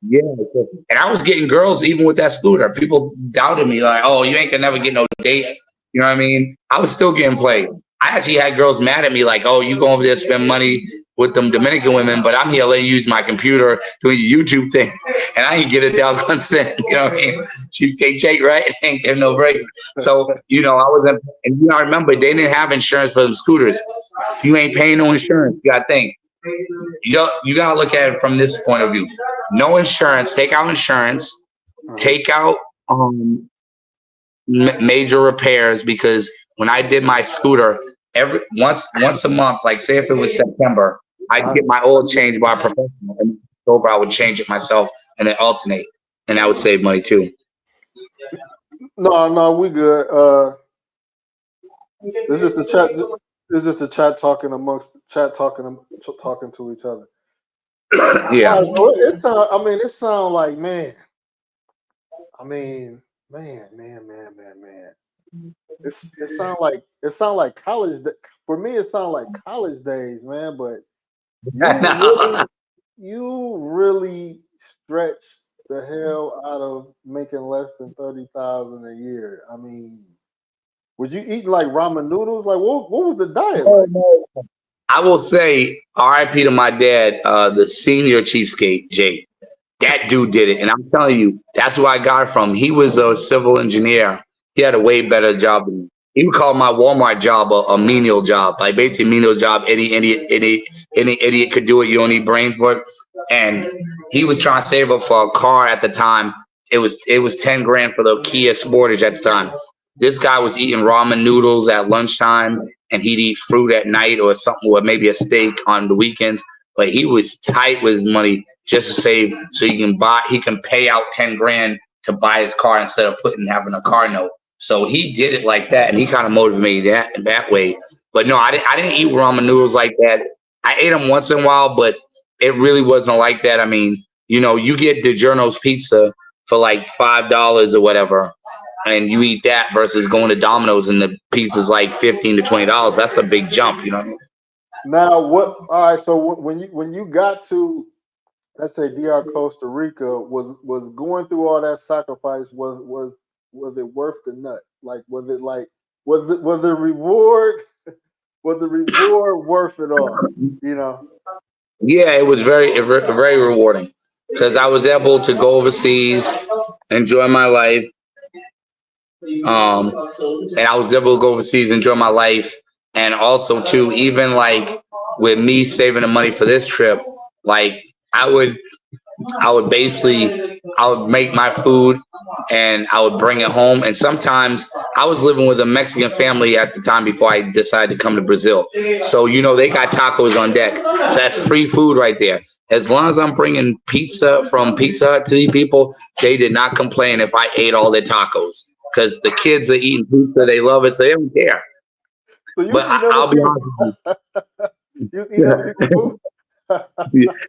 yeah. And I was getting girls even with that scooter. People doubted me, like, "Oh, you ain't gonna never get no date." You know what I mean? I was still getting played. I actually had girls mad at me, like, "Oh, you go over there spend money with them Dominican women, but I'm here letting you use my computer doing your YouTube thing, and I ain't get a down consent." You know what I mean? Cheapskate Jake, right? Ain't give no breaks. So I was, and I remember they didn't have insurance for them scooters. So you ain't paying no insurance. You gotta think. You gotta look at it from this point of view. No insurance. Take out insurance. Take out major repairs, because when I did my scooter, every once a month, like say if it was September, I'd get my oil changed by a professional, and over I would change it myself and then alternate, and that would save money too. No, we good. This is the chat. This is the chat talking talking to each other. Yeah. So it sound. I mean, it sound like, man. I mean, man. It sound like college. For me, it sound like college days, man. But you really stretched the hell out of making less than 30,000 a year. I mean, was you eating like ramen noodles? Like, what was the diet like? I will say R.I.P. to my dad, the senior Cheapskate Jake. That dude did it, and I'm telling you, that's where I got it from. He was a civil engineer. He had a way better job than me. He would call my Walmart job a menial job, like basically menial job. Any idiot could do it. You don't need brains for it. And he was trying to save up for a car at the time. It was 10 grand for the Kia Sportage at the time. This guy was eating ramen noodles at lunchtime, and he'd eat fruit at night or something, or maybe a steak on the weekends. But he was tight with his money just to save, so he can pay out 10 grand to buy his car instead of having a car note. So he did it like that, and he kind of motivated me that way. But no, I didn't eat ramen noodles like that. I ate them once in a while, but it really wasn't like that. I mean, you get DiGiorno's pizza for like $5 or whatever, and you eat that versus going to Domino's and the pizza's like $15 to $20. That's a big jump, Now, what? All right. So when you got to, let's say, DR Costa Rica, was going through all that sacrifice, was it worth the nut? Like, was the reward worth it all? Yeah, it was very rewarding, because I was able to go overseas, enjoy my life. And I was able to go overseas, enjoy my life, and also too, even like with me saving the money for this trip, like I would make my food and I would bring it home. And sometimes I was living with a Mexican family at the time before I decided to come to Brazil. So, they got tacos on deck. So that's free food right there. As long as I'm bringing pizza from Pizza Hut to these people, they did not complain if I ate all their tacos, because the kids are eating pizza. They love it, so they don't care. So but I'll be honest with you. You eat other people's food?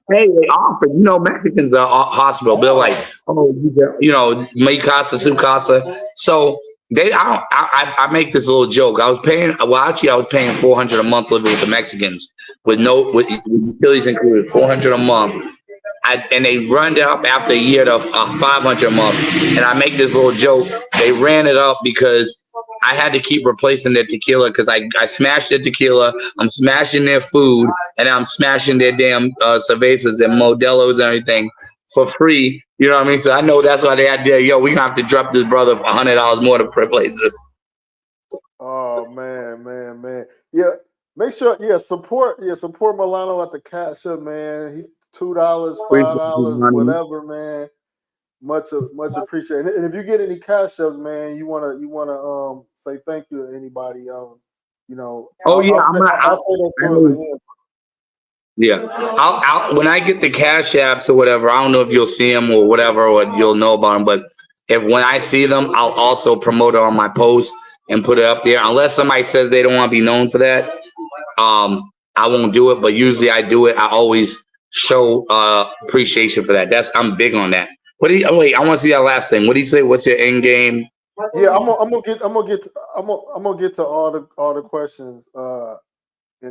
Hey, they offer, Mexicans are hospital. They're like, oh, me casa, su casa. So I make this little joke. I was paying $400 a month living with the Mexicans with utilities included, $400 a month. And they run it up after a year to $500 a month. And I make this little joke. They ran it up because I had to keep replacing their tequila, because I smashed their tequila, I'm smashing their food, and I'm smashing their damn cervezas and modelos and everything for free. You know what I mean? So I know that's why they had there. Yo, we gonna have to drop this brother for $100 more to replace this. Oh man. Yeah, make sure support Milano at the Cash Up, man. He's $2, $5, whatever, man. Much appreciated. And if you get any cash ups, man, you wanna say thank you to anybody. Oh yeah, I'll say that towards the end. Yeah, I'll when I get the cash apps or whatever, I don't know if you'll see them or whatever, or you'll know about them. But when I see them, I'll also promote it on my post and put it up there. Unless somebody says they don't want to be known for that, I won't do it, but usually I do it. I always show appreciation for that. I'm big on that. Wait, I want to see that last thing. What do you say? What's your end game? Yeah, I'm gonna get to all the questions in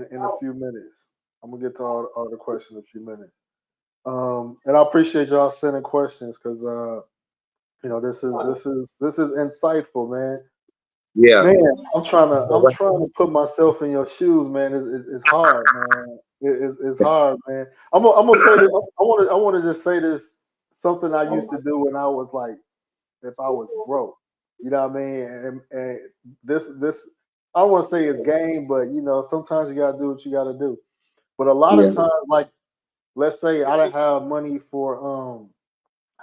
a few minutes. I'm gonna get to all the questions in a few minutes. And I appreciate y'all sending questions because this is insightful, man. Yeah. Man, I'm trying to put myself in your shoes, man. It's hard, man. It's hard, man. I'm gonna say this. I want to just say this. Something I used to do when I was like, if I was broke, you know what I mean. And this I don't want to say it's game, but sometimes you gotta do what you gotta do. But a lot Yeah. of times, like let's say I didn't have money for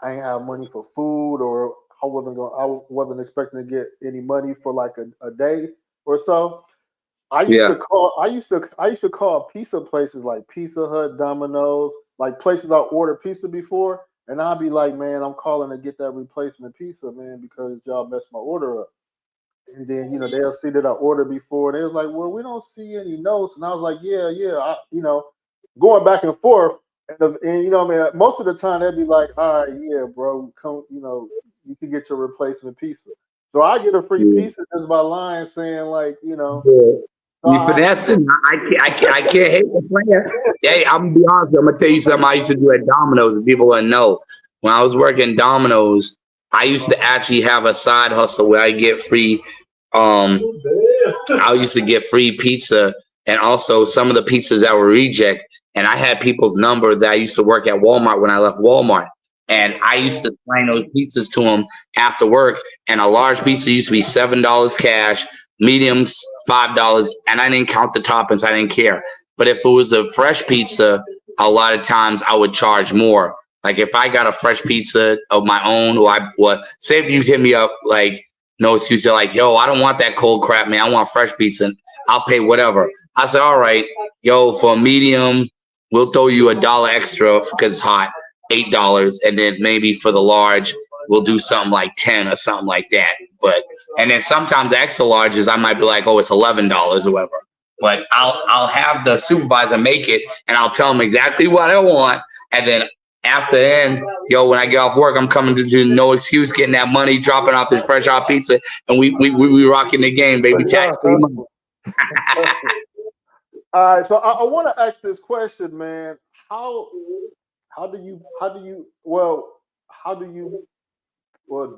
I ain't have money for food, or I wasn't expecting to get any money for like a day or so. Yeah. I used to call pizza places like Pizza Hut, Domino's, like places I ordered pizza before, and I'd be like, man, I'm calling to get that replacement pizza, man, because y'all messed my order up. And then they'll see that I ordered before. They was like, well, we don't see any notes, and I was like, yeah, going back and forth. And I mean, most of the time they'd be like, all right, yeah, bro, come, you can get your replacement pizza. So I get a free Yeah. pizza just by lying, saying like, Yeah. so You finessing. I can't hate the player. Hey, I'm gonna be honest. I'm gonna tell you something I used to do at Domino's. And people wouldn't know. When I was working Domino's, I used to actually have a side hustle where I get free. Um, I used to get free pizza, and also some of the pizzas that were reject. And I had people's number that I used to work at Walmart when I left Walmart. And I used to bring those pizzas to them after work. And a large pizza used to be $7 cash, mediums $5, and I didn't count the toppings. I didn't care. But if it was a fresh pizza, a lot of times I would charge more. Like if I got a fresh pizza of my own, say if you hit me up like no excuse, you're like, yo, I don't want that cold crap, man. I want fresh pizza. I'll pay whatever. I said, all right, yo, for a medium, we'll throw you $1 extra because it's hot, $8, and then maybe for the large, we'll do something like 10 or something like that. And then sometimes the extra larges, I might be like, oh, it's $11 or whatever. But I'll have the supervisor make it, and I'll tell them exactly what I want, and then after the end, yo, when I get off work, I'm coming to do no excuse, getting that money, dropping off this fresh hot pizza, and we rocking the game, baby. Tax free money. All right, so I want to ask this question, man. How do you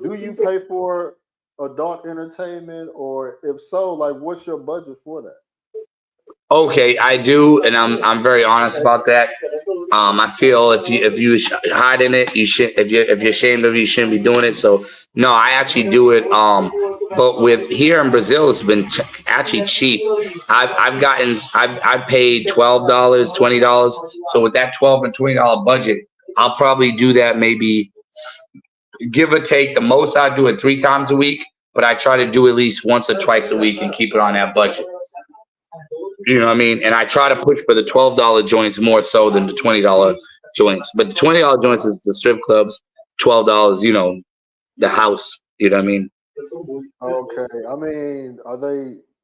do you pay for adult entertainment, or if so, like what's your budget for that? Okay, I do, and I'm very honest about that. I feel if you hide in it, you should. If you're ashamed of it, you shouldn't be doing it. So no, I actually do it. But with here in Brazil, it's been actually cheap. I've paid $12, $20. So with that $12 and $20 budget, I'll probably do that maybe give or take. The most I do it 3 times a week, but I try to do at least once or twice a week and keep it on that budget. You know what I mean? And I try to push for the $12 joints more so than the $20 joints. But the $20 joints is the strip clubs, $12, the house. You know what I mean? Okay, I mean,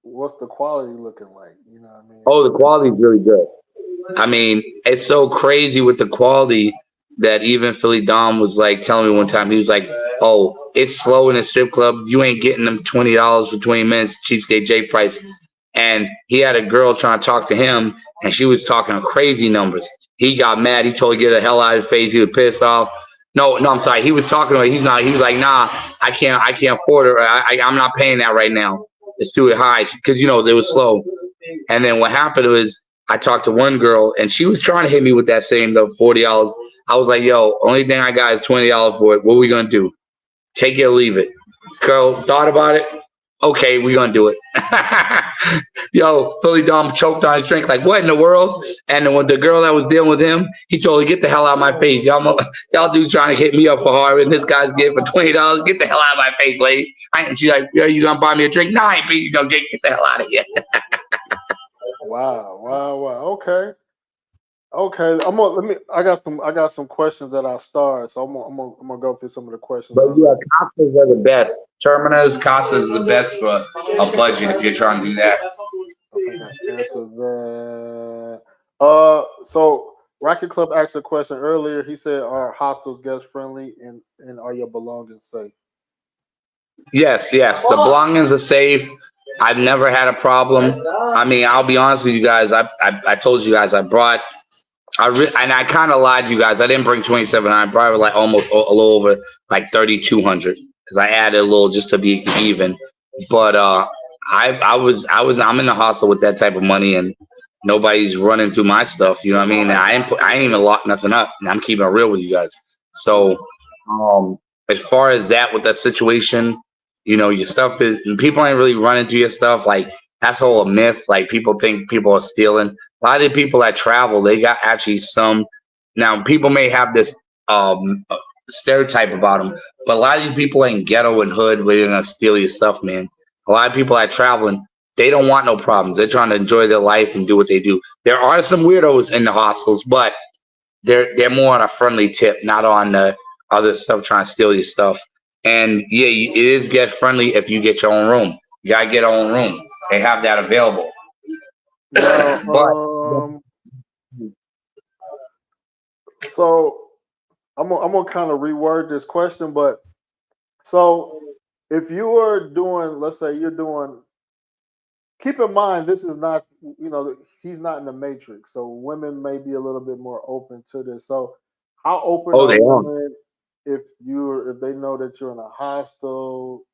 what's the quality looking like? You know what I mean? Oh, the quality is really good. I mean, it's so crazy with the quality that even Philly Dom was like telling me one time, he was like, oh, it's slow in the strip club. You ain't getting them $20 for 20 minutes, Cheapskate Jake price. And he had a girl trying to talk to him, and she was talking crazy numbers. He got mad. He told her to get the hell out of his face. He was pissed off. No, I'm sorry. He was talking to her. He was like, nah, I can't afford it. I'm not paying that right now. It's too high because it was slow. And then what happened was I talked to one girl, and she was trying to hit me with that same $40. I was like, yo, only thing I got is $20 for it. What are we gonna do? Take it or leave it. Girl thought about it. Okay, we're gonna do it. Yo, Philly Dom choked on his drink like, what in the world? And then when the girl that was dealing with him, he told her, get the hell out of my face. Y'all dudes trying to hit me up for hard, and this guy's getting for $20. Get the hell out of my face, lady. And she's like, yo, you gonna buy me a drink? Nah, I ain't you gonna get the hell out of here. Wow. Okay. I got some questions that I started, so I'm gonna go through some of the questions. But yeah, Casas are the best. Terminus, Casas is the best for a budget if you're trying to do that. I think I answered So Rocket Club asked a question earlier. He said, "Are hostels guest friendly and are your belongings safe?" Yes, yes. The belongings are safe. I've never had a problem. I mean, I'll be honest with you guys. I told you guys I brought and I kind of lied to you guys. I didn't bring 27. I brought like almost a little over like 3,200 because I added a little just to be even. But I'm in the hostel with that type of money and nobody's running through my stuff. You know what I mean? And I ain't even locked nothing up. And I'm keeping it real with you guys. So um, as far as that with that situation, your stuff is people ain't really running through your stuff. Like that's all a myth. Like people think people are stealing. A lot of the people that travel, they got actually some. Now, people may have this stereotype about them, but a lot of these people ain't ghetto and hood where they're gonna steal your stuff, man. A lot of people that traveling, they don't want no problems. They're trying to enjoy their life and do what they do. There are some weirdos in the hostels, but they're more on a friendly tip, not on the other stuff trying to steal your stuff. And yeah, it is get friendly if you get your own room. You gotta get your own room. They have that available. Now, But so I'm gonna kind of reword this question, but so if you are doing, let's say you're doing, keep in mind this is not, he's not in the matrix, so women may be a little bit more open to this. So how open oh, are they are. women if they know that you're in a hostel?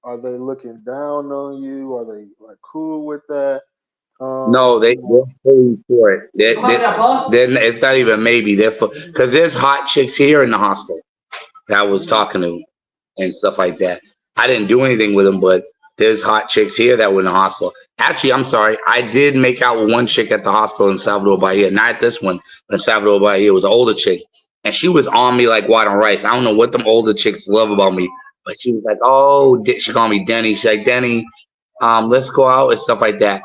Are they looking down on you? Are they like cool with that? No, You they're know, fully for it. Then it's not even maybe they're for because there's hot chicks here in the hostel that I was mm, talking to and stuff like that. I didn't do anything with them, but there's hot chicks here that were in the hostel. Actually, I'm sorry, I did make out with one chick at the hostel in Salvador Bahia. Not this one, but in Salvador Bahia. It was an older chick, and she was on me like white on rice. I don't know what them older chicks love about me, but she was like, "Oh," she called me Denny. She's like, "Denny, let's go out and stuff like that."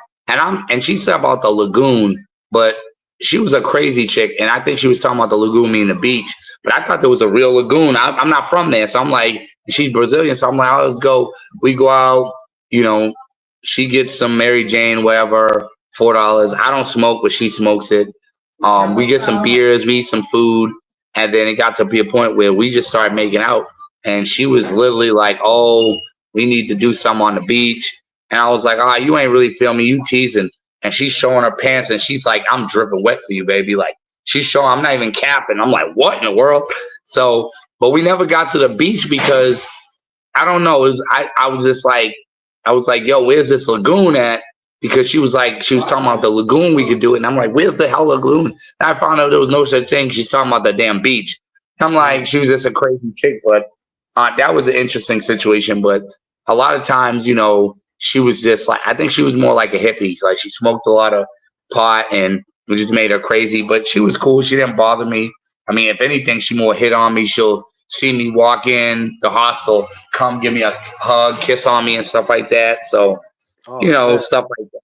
And she said about the lagoon, but she was a crazy chick, and I think she was talking about the lagoon meaning the beach. But I thought there was a real lagoon. I'm not from there, so I'm like, she's Brazilian, so I'm like, oh, let's go. We go out, you know. She gets some Mary Jane, whatever, $4. I don't smoke, but she smokes it. We get some beers, we eat some food, and then it got to be a point where we just started making out, and she was literally like, "Oh, we need to do something on the beach." And I was like, "Ah, you ain't really feeling me, you teasing." And she's showing her pants, and she's like, "I'm dripping wet for you, baby." Like she's showing, I'm not even capping. I'm like, "What in the world?" So, but we never got to the beach because I don't know. I was just like, I was like, "Yo, where's this lagoon at?" Because she was like, she was talking about the lagoon we could do it, and I'm like, "Where's the hell lagoon?" And I found out there was no such thing. She's talking about the damn beach. I'm like, mm, she was just a crazy chick, but that was an interesting situation. But a lot of times, she was just like, I think she was more like a hippie. Like she smoked a lot of pot, and it just made her crazy. But she was cool. She didn't bother me. I mean, if anything, she more hit on me. She'll see me walk in the hostel, come give me a hug, kiss on me, and stuff like that. So, oh snap. stuff like that.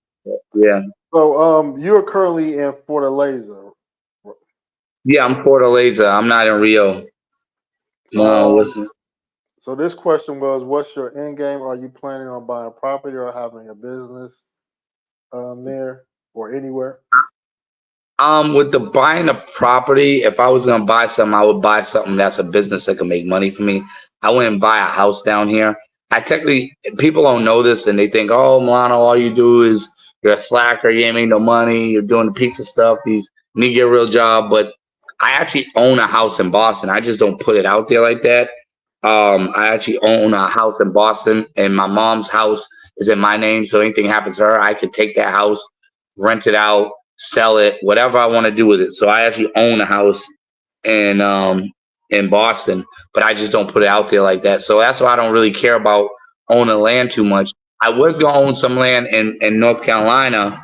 Yeah. So you're currently in Fortaleza. Yeah, I'm Fortaleza. I'm not in Rio. No, Um, listen. so this question was, what's your end game? Are you planning on buying property or having a business there or anywhere? With the buying a property, if I was gonna buy something, I would buy something that's a business that can make money for me. I wouldn't buy a house down here. I technically, people don't know this and they think, oh, Milano, all you do is you're a slacker, you ain't make no money, you're doing the pizza stuff, you need to get a real job. But I actually own a house in Boston. I just don't put it out there like that. I actually own a house in Boston, and my mom's house is in my name. So anything happens to her, I could take that house, rent it out, sell it, whatever I want to do with it. So I actually own a house in Boston, but I just don't put it out there like that. So that's why I don't really care about owning land too much. I was gonna own some land in North Carolina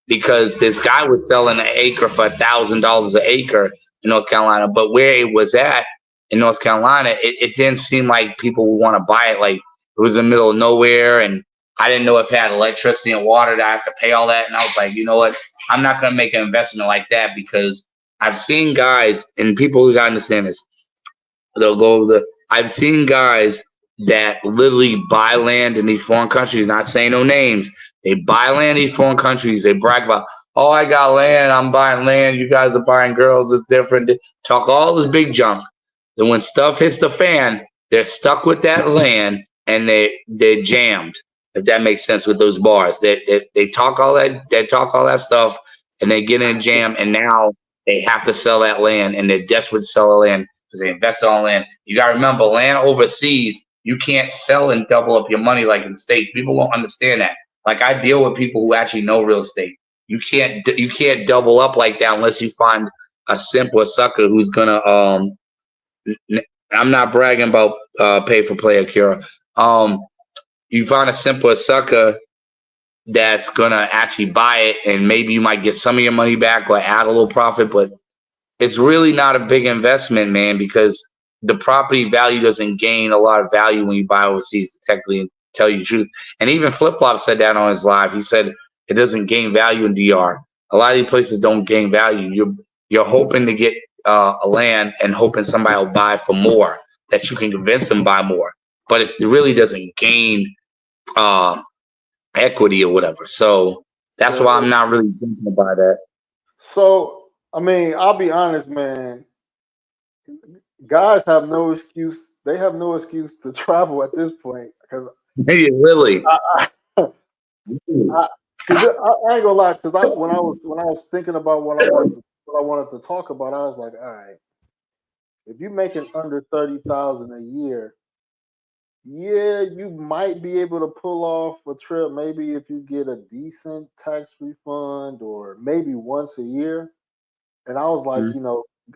because this guy was selling an acre for $1,000 an acre in North Carolina, but where it was at in North Carolina, it didn't seem like people would want to buy it. Like it was in the middle of nowhere, and I didn't know if it had electricity and water that I have to pay all that. And I was like, you know what? I'm not going to make an investment like that because I've seen guys and people who got to understand this. I've seen guys that literally buy land in these foreign countries, not saying no names. They buy land in these foreign countries. They brag about, oh, I got land. I'm buying land. You guys are buying girls. It's different. They talk all this big junk. Then when stuff hits the fan, they're stuck with that land and they're jammed. If that makes sense with those bars, they talk all that stuff and they get in a jam, and now they have to sell that land, and they're desperate to sell the land because they invested on land. You got to remember, land overseas, you can't sell and double up your money like in the States. People won't understand that. Like, I deal with people who actually know real estate. You can't double up like that unless you find a simp or sucker who's gonna I'm not bragging about pay for play, Akira. You find a simp or sucker that's gonna actually buy it, and maybe you might get some of your money back or add a little profit, but it's really not a big investment, man, because the property value doesn't gain a lot of value when you buy overseas, to technically tell you the truth. And even Flip Flop said that on his live. He said it doesn't gain value in DR. A lot of these places don't gain value. You're hoping to get a land and hoping somebody will buy for more, that you can convince them to buy more. But it really doesn't gain equity or whatever. So that's why I'm not really thinking about that. So, I mean, I'll be honest, man. Guys have no excuse. They have no excuse to travel at this point. Because Really? I ain't gonna lie. Because when I was thinking about what I wanted to talk about, I was like, all right, if you're making under 30,000 a year, yeah, you might be able to pull off a trip. Maybe if you get a decent tax refund, or maybe once a year. And I was like,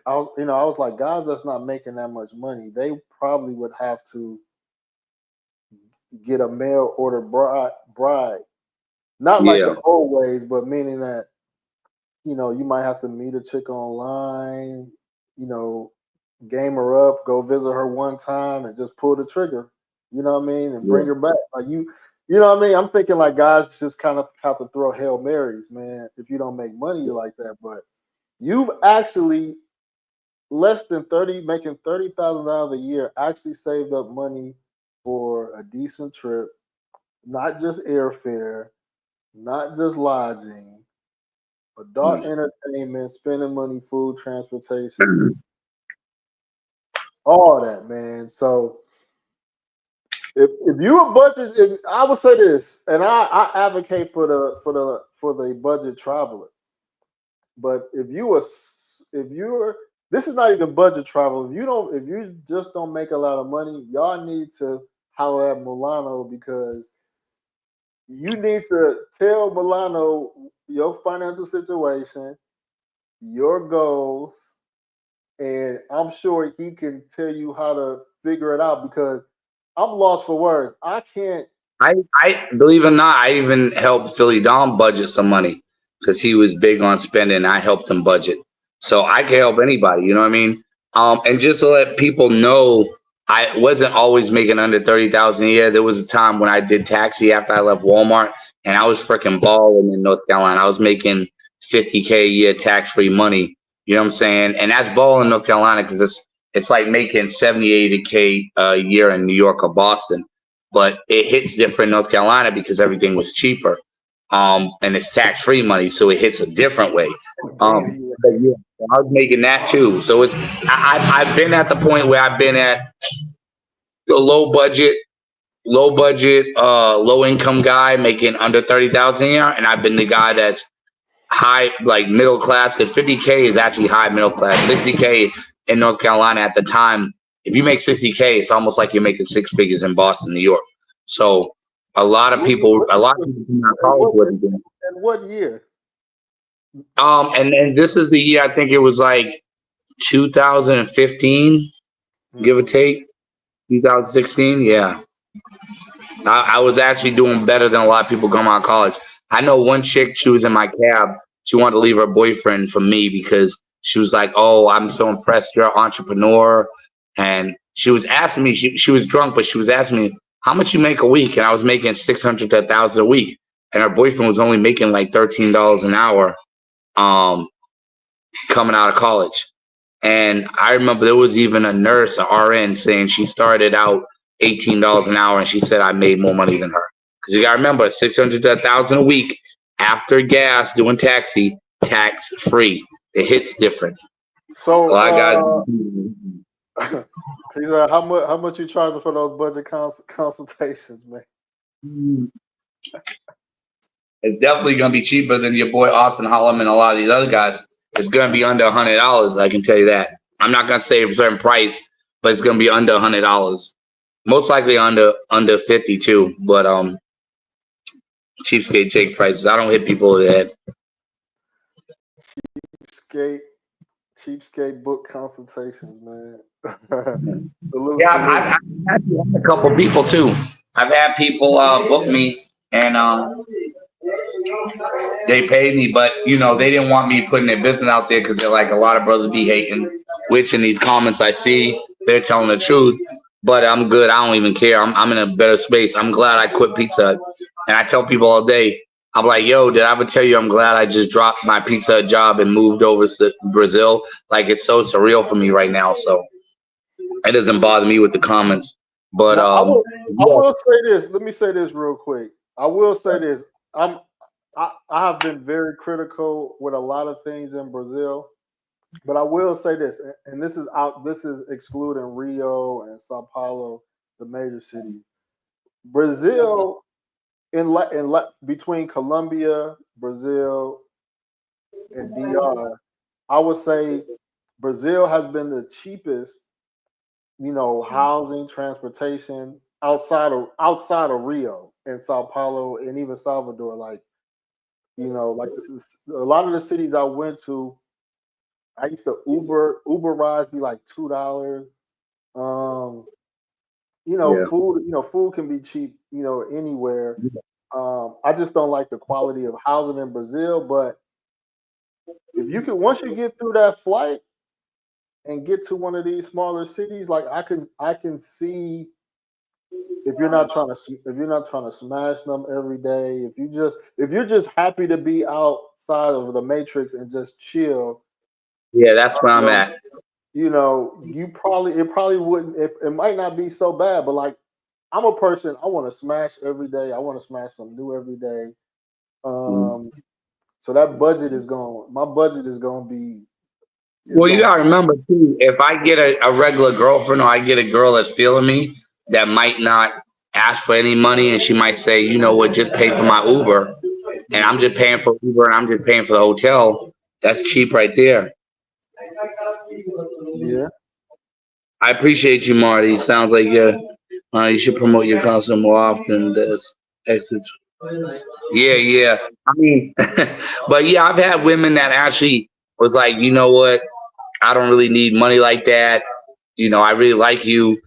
I was like, guys that's not making that much money, they probably would have to get a mail order bride. Not like the old ways, but meaning that, you might have to meet a chick online, game her up, go visit her one time and just pull the trigger, you know what I mean, and bring her back. Like you know what I mean? I'm thinking like guys just kind of have to throw Hail Marys, man, if you don't make money like that. But you've actually less than 30, making $30,000 a year, actually saved up money for a decent trip, not just airfare, not just lodging, adult entertainment, spending money, food, transportation, all that, man. So if you a budget, I would say this, and I advocate for the budget traveler. But if you're this is not even budget travel. If you just don't make a lot of money, y'all need to holler at Milano, because you need to tell Milano your financial situation, your goals, and I'm sure he can tell you how to figure it out, because I'm lost for words. I can't. I believe it or not, I even helped Philly Dom budget some money because he was big on spending. I helped him budget, so I can help anybody. You know what I mean? And just to let people know, I wasn't always making under 30,000 a year. There was a time when I did taxi after I left Walmart, and I was freaking balling in North Carolina. I was making 50K a year tax free money. You know what I'm saying? And that's balling in North Carolina because it's like making 70, 80K a year in New York or Boston. But it hits different in North Carolina because everything was cheaper. And it's tax-free money, so it hits a different way. But yeah, I was making that too. So I've been at the point where I've been at the low budget, low income guy making under 30,000 a year, and I've been the guy that's high, like middle class. Because 50K is actually high middle class. 60K in North Carolina at the time. If you make 60K, it's almost like you're making six figures in Boston, New York. So a lot of people from our college wouldn't do it. And what year? And then this is the year, I think it was like 2015, give or take, 2016. Yeah. I was actually doing better than a lot of people going out of college. I know one chick, she was in my cab. She wanted to leave her boyfriend for me because she was like, oh, I'm so impressed. You're an entrepreneur. And she was asking me, she was drunk, but she was asking me, how much you make a week? And I was making 600 to 1,000 a week. And her boyfriend was only making like $13 an hour coming out of college. And I remember there was even a nurse, an RN, saying she started out $18 an hour, and she said I made more money than her. Because you got to remember, 600 to 1,000 a week after gas doing taxi, tax free. It hits different. So, I got. he said, how much you charging for those budget consultations, man? It's definitely gonna be cheaper than your boy Austin Hollum and a lot of these other guys. It's gonna be under $100. I can tell you that. I'm not gonna say a certain price, but it's gonna be under $100. Most likely under 50 too. But Cheapskate Jake prices. I don't hit people over the head. Cheapskate book consultations, man. Yeah, I've had a couple people too. I've had people book me and they paid me, but you know they didn't want me putting their business out there because they're like a lot of brothers be hating. Which in these comments I see, they're telling the truth. But I'm good. I don't even care. I'm in a better space. I'm glad I quit Pizza Hut. And I tell people all day, I'm like, yo, did I ever tell you I'm glad I just dropped my Pizza Hut job and moved over to Brazil? Like, it's so surreal for me right now. So it doesn't bother me with the comments. But I will say this. Let me say this real quick. I will say this. I have been very critical with a lot of things in Brazil. But I will say this, and this is excluding Rio and Sao Paulo, the major cities. Brazil, between Colombia, Brazil, and DR, I would say Brazil has been the cheapest, housing, transportation outside of Rio and Sao Paulo and even Salvador. Like, like a lot of the cities I went to. I used to Uber rides be like $2. Food, food can be cheap, anywhere. I just don't like the quality of housing in Brazil. But if you can, once you get through that flight and get to one of these smaller cities, like I can see if you're not trying to smash them every day, if you're just happy to be outside of the matrix and just chill. Yeah, that's where I'm at. It probably wouldn't. It might not be so bad, but like, I'm a person. I want to smash every day. I want to smash something new every day. So that budget is going. My budget is going to be. Well, you gotta remember too. If I get a regular girlfriend or I get a girl that's feeling me, that might not ask for any money, and she might say, you know what, just pay for my Uber, and I'm just paying for Uber and I'm just paying for the hotel. That's cheap right there. Yeah. I appreciate you, Marty. Sounds like you should promote your concert more often. There's exit. Yeah. I mean, but yeah, I've had women that actually was like, you know what? I don't really need money like that. I really like you.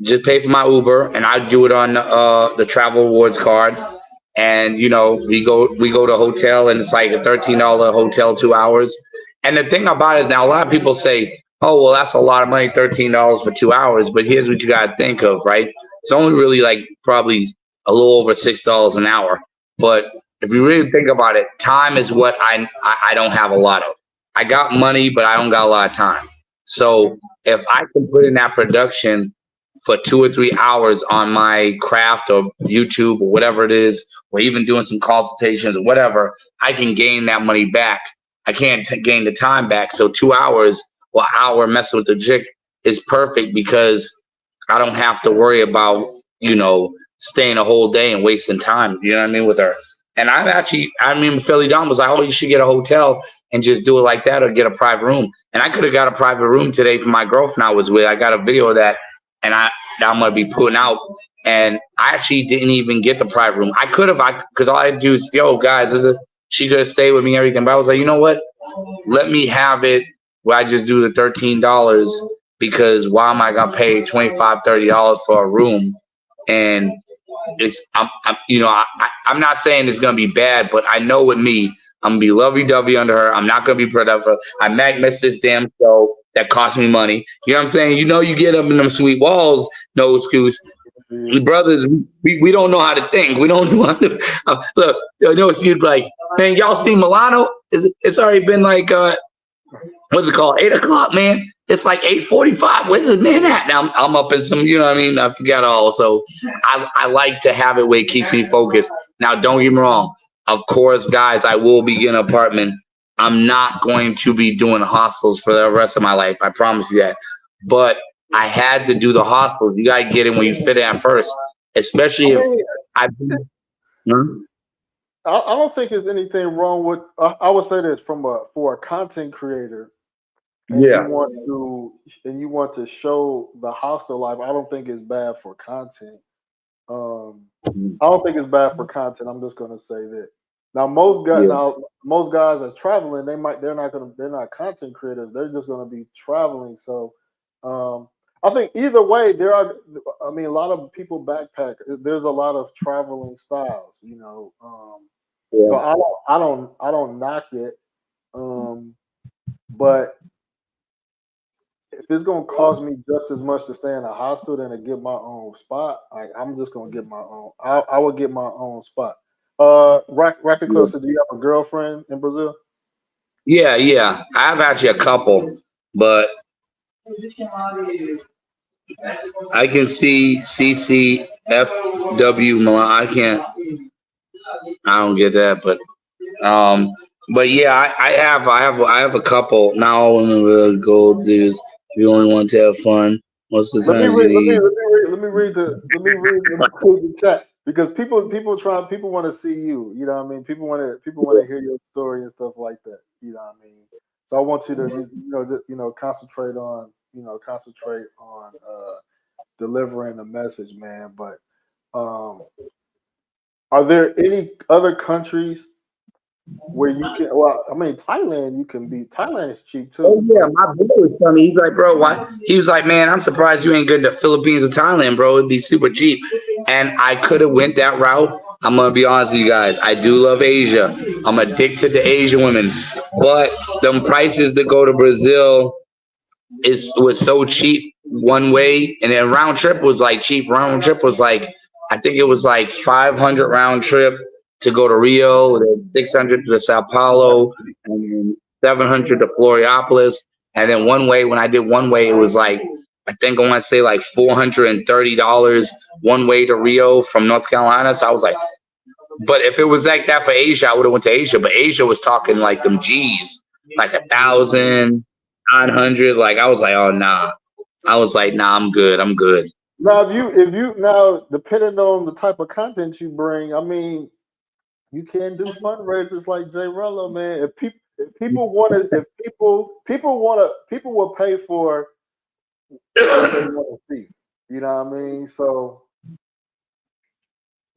Just pay for my Uber, and I do it on the travel rewards card. And we go to a hotel, and it's like a $13 hotel, 2 hours. And the thing about it is now a lot of people say, oh, well, that's a lot of money, $13 for 2 hours. But here's what you got to think of, right? It's only really like probably a little over $6 an hour. But if you really think about it, time is what I don't have a lot of. I got money, but I don't got a lot of time. So if I can put in that production for 2 or 3 hours on my craft or YouTube or whatever it is, or even doing some consultations or whatever, I can gain that money back. I can't gain the time back. So 2 hours or hour messing with the chick is perfect because I don't have to worry about, staying a whole day and wasting time. You know what I mean? With her. And Philly Don was like, oh, you should get a hotel and just do it like that or get a private room. And I could have got a private room today for my girlfriend I was with. I got a video of that. And I'm going to be putting out. And I actually didn't even get the private room. I could have, because all I had to do is, yo, guys, she could have stayed with me and everything. But I was like, you know what? Let me have it where I just do the $13 because why am I going to pay $25, $30 for a room? And I'm not saying it's going to be bad, but I know with me, I'm going to be lovey-dovey under her. I'm not going to be productive. I might miss this damn show that cost me money. You know what I'm saying? You get up in them sweet walls, no excuse. Brothers, we don't know how to think. We don't know how to look. You'd be like, man, y'all see Milano? It's already been like what's it called? 8 o'clock, man. It's like 8:45. Where's the man at? Now I'm up in some, you know what I mean? I forgot all. So I like to have it where it keeps me focused. Now, don't get me wrong. Of course, guys, I will be getting an apartment. I'm not going to be doing hostels for the rest of my life. I promise you that. But I had to do the hostels. You gotta get in when you fit in at first, especially if I. Hmm? I don't think there's anything wrong with. I would say this for a content creator, and Yeah. you want to show the hostel life. I don't think it's bad for content. Um, I don't think it's bad for content. I'm just gonna say that. Yeah. Most guys are traveling. They're not content creators. They're just gonna be traveling. So, I think either way, I mean, a lot of people backpack. There's a lot of traveling styles. So Yeah. I don't knock it. Um, but if it's gonna cost me just as much to stay in a hostel than to get my own spot, I'm just gonna get my own. I would get my own spot. Rocket Closer, do you have a girlfriend in Brazil? Yeah. Yeah. I have actually a couple, but I can see CCFW Milan. I don't get that, but yeah, I have a couple now. When the gold is, we only want to have fun. Most of the Let me times read. you Let me need. let me read. Let me read the chat because people want to see you. You know what I mean? People want to hear your story and stuff like that. You know what I mean? So I want you to concentrate on delivering the message, man. But um, are there any other countries where you can? Well, I mean, Thailand. Thailand is cheap Oh too, yeah, but my brother was telling me, he's like, bro, why? He was like, man, I'm surprised you ain't good to Philippines or Thailand, bro. It'd be super cheap. And I could have went that route. I'm gonna be honest with you guys. I do love Asia. I'm addicted to Asian women, but them prices to go to Brazil was so cheap one way, and then round trip was like cheap. Round trip was like, I think it was like 500 round trip to go to Rio, then 600 to Sao Paulo, and then 700 to Florianopolis, and then one way. When I did one way, it was like, I think I want to say like $430 one way to Rio from North Carolina. So I was like, but if it was like that for Asia, I would have went to Asia. But Asia was talking like them G's, like 1,900. Like I was like, oh nah. I was like, nah, I'm good. I'm good. now if you now depending on the type of content you bring, I mean, you can do fundraisers like Jay Rello, man. If people want to, if people want to, people will pay for what they want to see. You know what I mean? So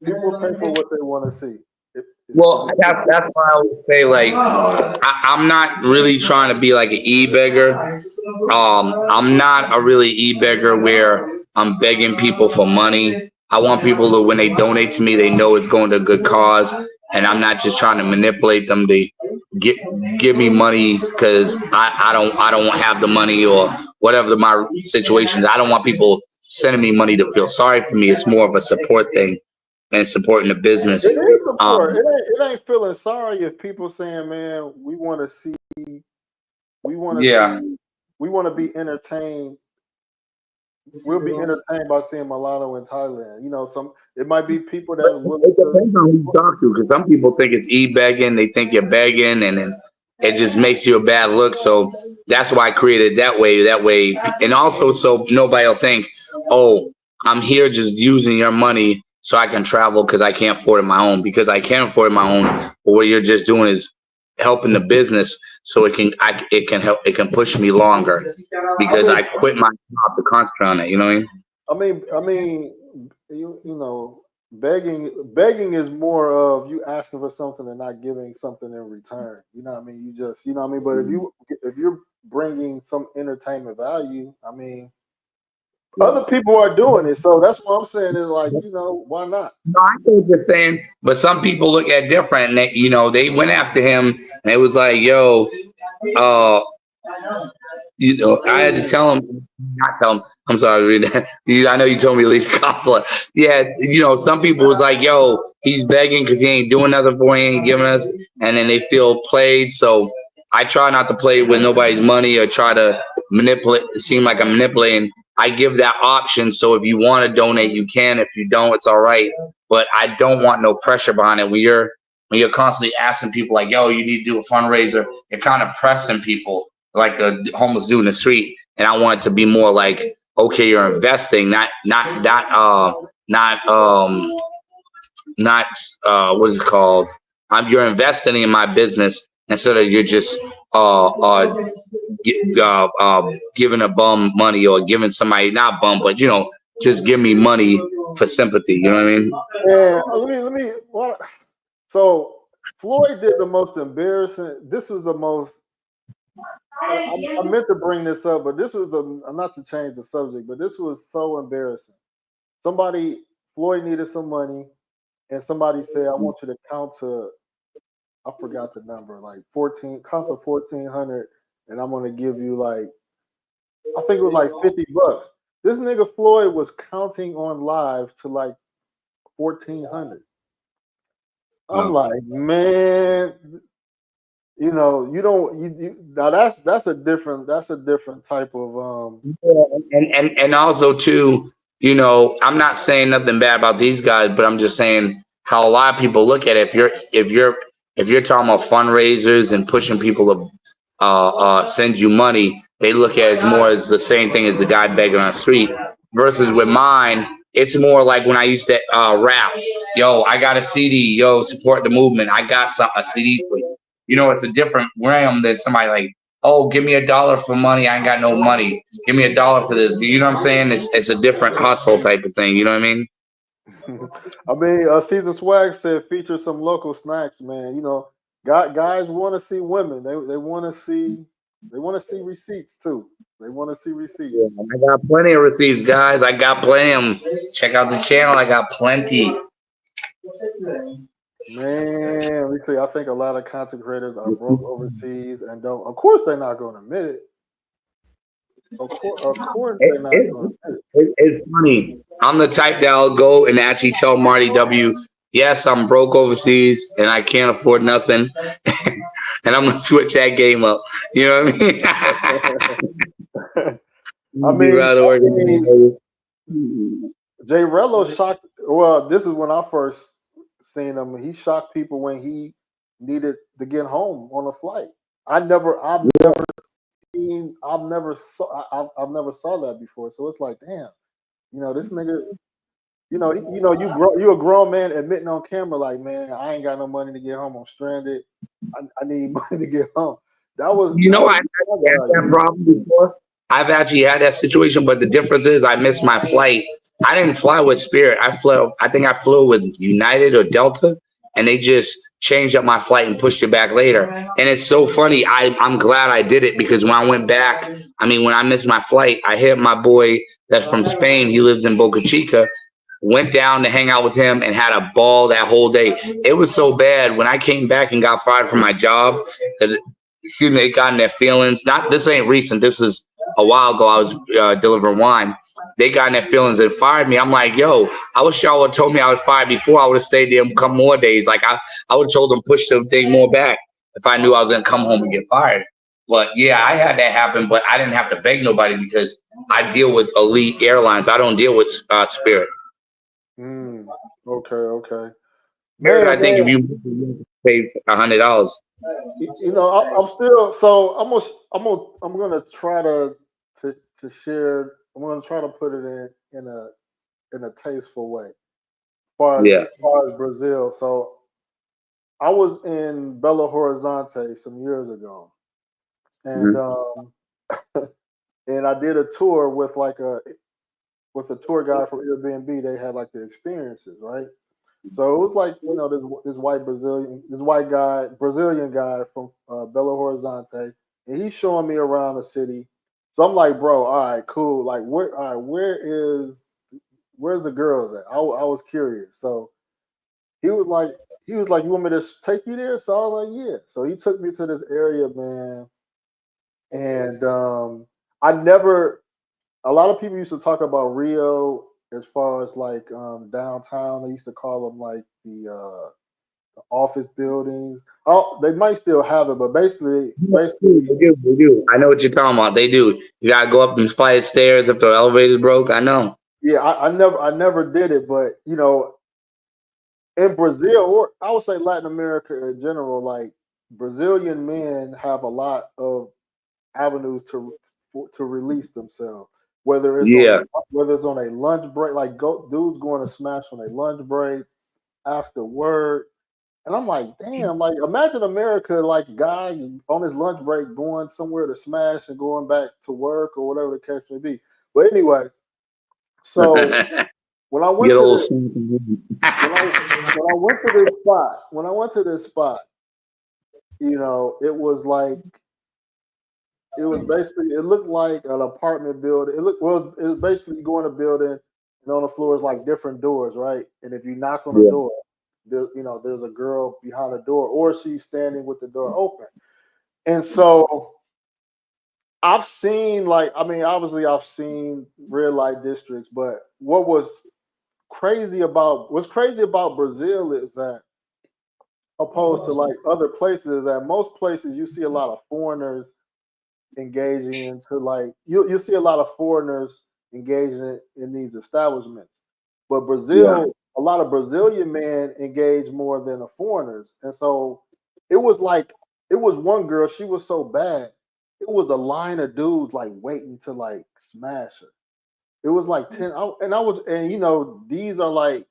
people will pay for what they want to see. If Well, it's that's why I always say like I'm not really trying to be like an e-beggar. I'm not a really e-beggar where I'm begging people for money. I want people to, when they donate to me, they know it's going to a good cause, and I'm not just trying to manipulate them to get give me money because I don't have the money or whatever my situation is. I don't want people sending me money to feel sorry for me. It's more of a support thing and supporting the business. it is support. Um, It ain't feeling sorry if people saying, man, we want to yeah. see, we want to be entertained. We'll be entertained by seeing Milano in Thailand. It might be people But that willing it to. depends on who you talk to, because some people think it's e-begging, they think you're begging, and then it just makes you a bad look. So that's why I created it that way. That way, and also so nobody will think, oh, I'm here just using your money so I can travel because I can't afford it my own. Because I can afford it my own, but what you're just doing is helping the business so it can help, it can push me longer I because mean, I quit my job to concentrate on it. You know what I mean? begging is more of you asking for something and not giving something in return. You know what I mean? You just, you know what I mean. But if you're bringing some entertainment value, I mean, other people are doing it, so that's what I'm saying is like, why not? No, I get what you're saying, but some people look at it different. And they went after him, and it was like, "Yo, uh, I had to tell him, not tell him. I'm sorry, I know you told me to leave the consulate. Yeah, some people was like, "Yo, he's begging because he ain't doing nothing for, he ain't giving us," and then they feel played. So I try not to play with nobody's money or try to manipulate. Seem like I'm manipulating. I give that option. So if you want to donate, you can. If you don't, it's all right. But I don't want no pressure behind it. When you're constantly asking people like, "Yo, you need to do a fundraiser," you're kind of pressing people like a homeless dude in the street. And I want it to be more like, okay, you're investing, not what is it called? You're investing in my business instead of you're just giving a bum money or giving somebody not bum, but just give me money for sympathy. You know what I mean? Yeah, let me. What? So Floyd did the most embarrassing. This was the most. I meant to bring this up, but this was the not to change the subject, but this was so embarrassing. Somebody Floyd needed some money, and somebody said, "I want you to count to." I forgot the number, like 14. Count to 1,400, and I'm gonna give you like I think it was like $50. This nigga Floyd was counting on live to like 1,400. I'm like, man, you don't now that's a different type of And also too, I'm not saying nothing bad about these guys, but I'm just saying how a lot of people look at it. If you're talking about fundraisers and pushing people to send you money, they look at it as more as the same thing as the guy begging on the street. Versus with mine, it's more like when I used to rap. Yo, I got a CD. Yo, support the movement. I got a CD for you. It's a different realm than somebody like, oh, give me $1 for money. I ain't got no money. Give me $1 for this. You know what I'm saying? It's a different hustle type of thing. You know what I mean? I mean, Season Swag said feature some local snacks, man. Guys want to see women. They want to see receipts too. They want to see receipts. Yeah, I got plenty of receipts, guys. I got plenty of them. Check out the channel. I got plenty. Man, let me see. I think a lot of content creators are broke overseas and don't. Of course, they're not going to admit it. Of course, they're not going to admit it. It's funny. I'm the type that'll go and actually tell Marty W. Yes, I'm broke overseas and I can't afford nothing, and I'm gonna switch that game up. You know what I mean? I mean, Jay Rello shocked. Well, this is when I first seen him. He shocked people when he needed to get home on a flight. I've never I've never saw that before. So it's like, damn, this nigga. You a grown man admitting on camera like, man, I ain't got no money to get home. I'm stranded. I need money to get home. I had that problem before. I've actually had that situation, but the difference is I missed my flight. I didn't fly with Spirit. I think I flew with United or Delta, and they just changed up my flight and pushed it back later. And it's so funny. I'm glad I did it because when I went back, when I missed my flight, I hit my boy that's from Spain. He lives in Boca Chica. Went down to hang out with him and had a ball that whole day. It was so bad when I came back and got fired from my job. They got in their feelings. This ain't recent. This is a while ago. I was delivering wine. They got in their feelings and fired me. I'm like, yo, I wish y'all would have told me I was fired before. I would have stayed there and come more days. Like I would have told them push the thing more back if I knew I was gonna come home and get fired. But yeah, I had that happen, but I didn't have to beg nobody because I deal with elite airlines. I don't deal with Spirit. Okay. Man, I think if you pay $100. I'm still so I'm gonna try to share. I'm gonna try to put it in a tasteful way. As far as Brazil, so I was in Belo Horizonte some years ago, and and I did a tour with a tour guide from Airbnb. They had like the experiences, right? So it was like this white Brazilian guy from Belo Horizonte, and he's showing me around the city. So I'm like, bro, all right, cool. Like, where's the girls at? I was curious. So he was like, you want me to take you there? So I was like, yeah. So he took me to this area, man, and I never. A lot of people used to talk about Rio as far as like downtown. They used to call them like the office buildings. Oh, they might still have it, but basically, They do. They do. I know what you're talking about. They do. You gotta go up and flight of stairs if the elevator's broke. I know. yeah, I never did it, but in Brazil, or I would say Latin America in general, like Brazilian men have a lot of avenues to release themselves. Whether it's on Yeah. a whether it's on a lunch break, like dudes going to smash on a lunch break after work, and I'm like, damn, like imagine America, like guy on his lunch break going somewhere to smash and going back to work or whatever the case may be. But anyway, so Get when I a went to little. the when I went to this spot, it was like it was basically it looked like an apartment building. It was basically going to building and on the floor is like different doors, right? And if you knock on the Yeah. door, there's a girl behind the door or she's standing with the door open. And so I've seen like I mean, obviously I've seen red light districts, but what's crazy about Brazil is that opposed to like other places, that most places you see a lot of foreigners engaging into like you see a lot of foreigners engaging in these establishments. But Yeah. Brazil, a lot of Brazilian men engage more than the foreigners. And so it was like it was one girl, she was so bad. It was a line of dudes like waiting to like smash her. It was like 10 and I was and these are like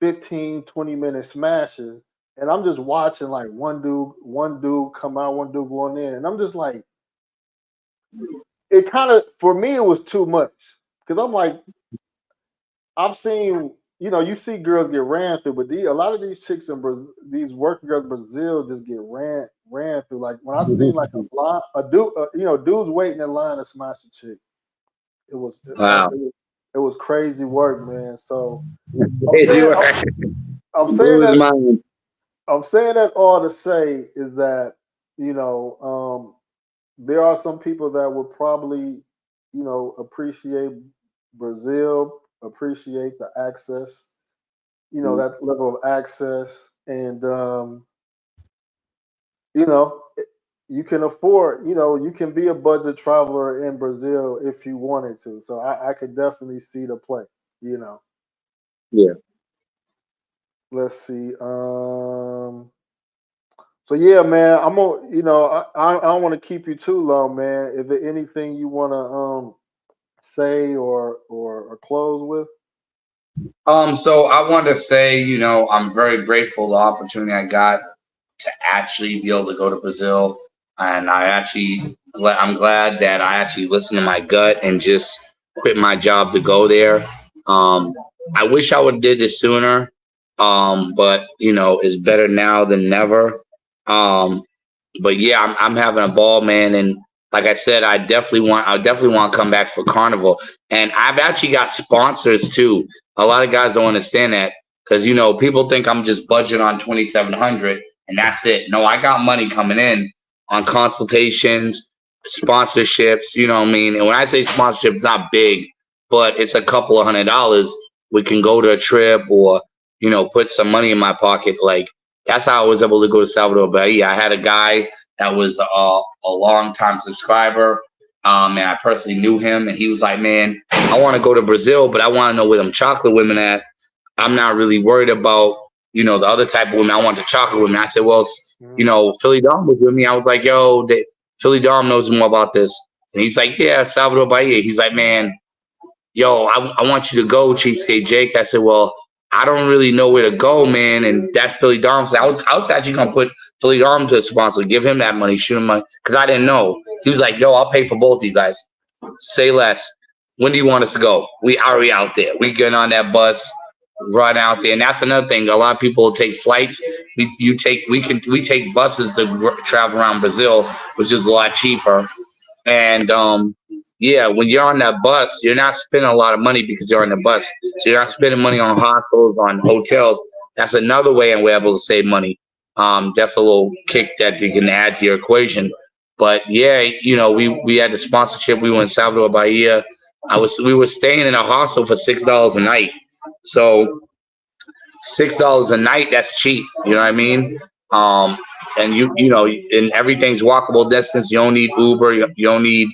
15, 20-minute smashes. And I'm just watching like one dude come out, one dude going in. And I'm just like, it kind of for me it was too much because I'm like I've seen you see girls get ran through, but a lot of these chicks in Brazil, these working girls in Brazil just get ran through. Like when I seen like a dude, dudes waiting in line to smash a chick. It was Wow. it was crazy work, man. So I'm You saying were I'm saying blew his that mind. I'm saying that all to say is that there are some people that would probably, appreciate Brazil, appreciate the access, that level of access, and you know, you can afford, you can be a budget traveler in Brazil if you wanted to. So I could definitely see the play. You know, Yeah. let's see. So yeah, man, I'm gonna, I don't want to keep you too long, man. Is there anything you want to say or close with? So I want to say, I'm very grateful the opportunity I got to actually be able to go to Brazil, and I'm glad that I actually listened to my gut and just quit my job to go there. Um, I wish I would have did this sooner, but it's better now than never. Um, but yeah, I'm having a ball, man, and like I said, I definitely want to come back for Carnival, and I've actually got sponsors too. A lot of guys don't understand that because people think I'm just budgeting on 2,700 and that's it. No, I got money coming in on consultations, sponsorships. You know what I mean? And when I say sponsorship, it's not big, but it's a couple of $100. We can go to a trip or put some money in my pocket. Like that's how I was able to go to Salvador Bahia. I had a guy that was a long time subscriber. And I personally knew him, and he was like, "Man, I want to go to Brazil, but I want to know where them chocolate women at. I'm not really worried about the other type of women. I want the chocolate women." I said, "Well, Mhm. Philly Dom was with me." I was like, "Yo, Philly Dom knows more about this," and he's like, "Yeah, Salvador Bahia." He's like, "Man, yo, I want you to go, Cheapskate Jake." I said, "Well, I don't really know where to go, man." And that's Philly Dom. So I was actually gonna put Philly Dom to a sponsor, give him that money, shoot him money, because I didn't know. He was like, "Yo, I'll pay for both of you guys. Say less. When do you want us to go? We already out there. We get on that bus, run out there." And that's another thing. A lot of people take flights. We take buses to travel around Brazil, which is a lot cheaper. And yeah, when you're on that bus, you're not spending a lot of money because you're on the bus. So you're not spending money on hostels, on hotels. That's another way and we're able to save money. That's a little kick that you can add to your equation. But yeah, we had the sponsorship. We went to Salvador Bahia. We were staying in a hostel for $6 a night. So $6 a night, that's cheap. You know what I mean? And you know, and everything's walkable distance. You don't need Uber. You don't need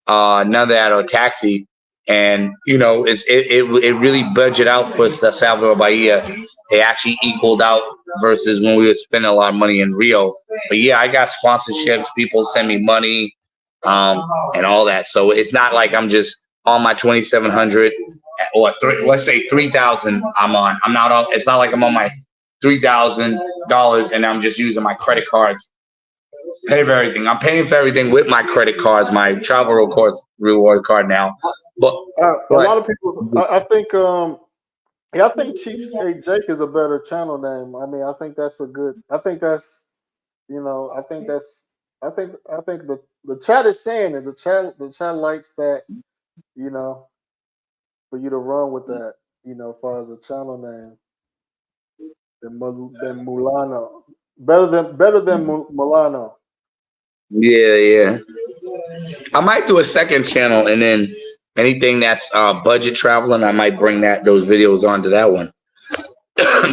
none of that or taxi. And you know, it really budget out for Salvador Bahia. It actually equaled out versus when we were spending a lot of money in Rio. But yeah, I got sponsorships. People send me money, and all that. So it's not like I'm just on my 2,700 or let's say 3,000. I'm not on. It's not like I'm on my $3,000 and I'm just using my credit cards. Pay for everything. I'm paying for everything with my credit cards, my travel reward card now. But a lot of people, I think, I think Cheapskate Jake is a better channel name. I mean, I think that's a good. I think that's, you know, I think that's. I think the chat is saying it. The chat likes that. You know, for you to run with that. You know, as far as a channel name than Mulano. Better than Milano. yeah. I might do a second channel and then anything that's budget traveling, I might bring those videos onto that one.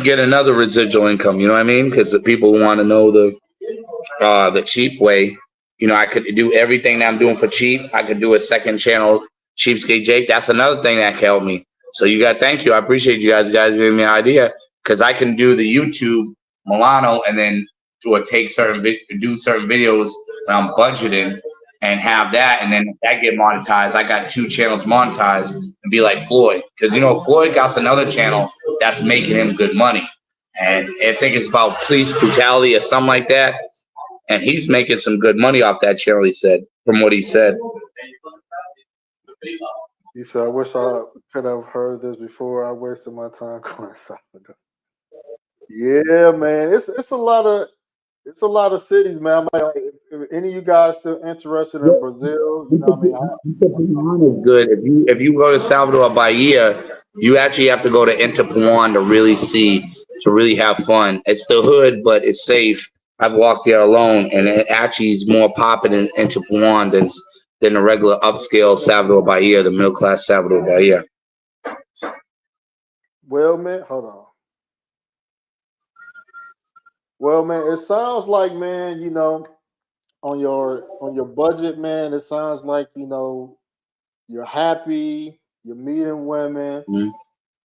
Get another residual income, you know what I mean? Because the people want to know the cheap way. You know, I could do everything that I'm doing for cheap. I could do a second channel, Cheapskate Jake. That's another thing that can help me. So thank you. I appreciate you guys giving me an idea because I can do the YouTube Milano and then do certain videos when I'm budgeting and have that, and then if that get monetized, I got 2 channels monetized and be like Floyd, because you know Floyd got another channel that's making him good money, and I think it's about police brutality or something like that, and he's making some good money off that channel. He said, from what he said. You said, I wish I could have heard this before I wasted my time going to Salvador. Yeah, man, it's a lot of cities, man. I'm like, if any of you guys still interested in Brazil, you know what I mean? Good. If you go to Salvador Bahia, you actually have to go to Interpuan to really have fun. It's the hood, but it's safe. I've walked there alone, and it actually is more popping in Interpuan than the regular upscale Salvador Bahia, the middle class Salvador Bahia. Well, man, hold on. Well, man, it sounds like, man, you know, on your budget, man, it sounds like, you know, you're happy, you're meeting women, Mm-hmm.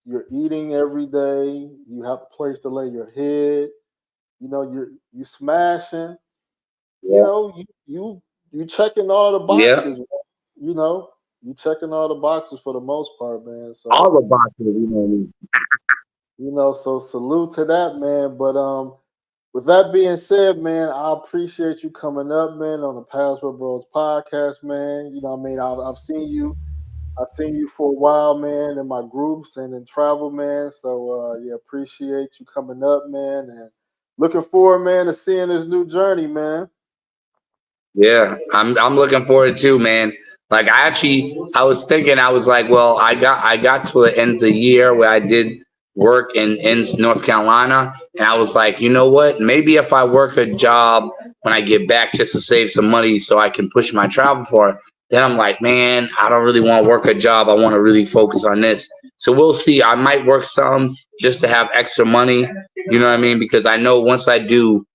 you're eating every day, you have a place to lay your head, you know, you smashing, Yeah. you know, you checking all the boxes, Yeah. you know, you checking all the boxes for the most part, man. So all the boxes, you know what I mean? you know, so salute to that, man. But with that being said, man, I appreciate you coming up, man, on the Passport Bros podcast, man. You know what I mean? I've seen you for a while, man, in my groups and in travel, man. So yeah, appreciate you coming up, man, and looking forward, man, to seeing this new journey, man. Yeah, I'm looking forward to, man. Like I was thinking, I was like, well, I got to the end of the year where I did work in North Carolina, and I was like, you know what? Maybe if I work a job when I get back just to save some money so I can push my travel for it. Then I'm like, man, I don't really want to work a job. I want to really focus on this. So we'll see. I might work some just to have extra money. You know what I mean? Because I know once I do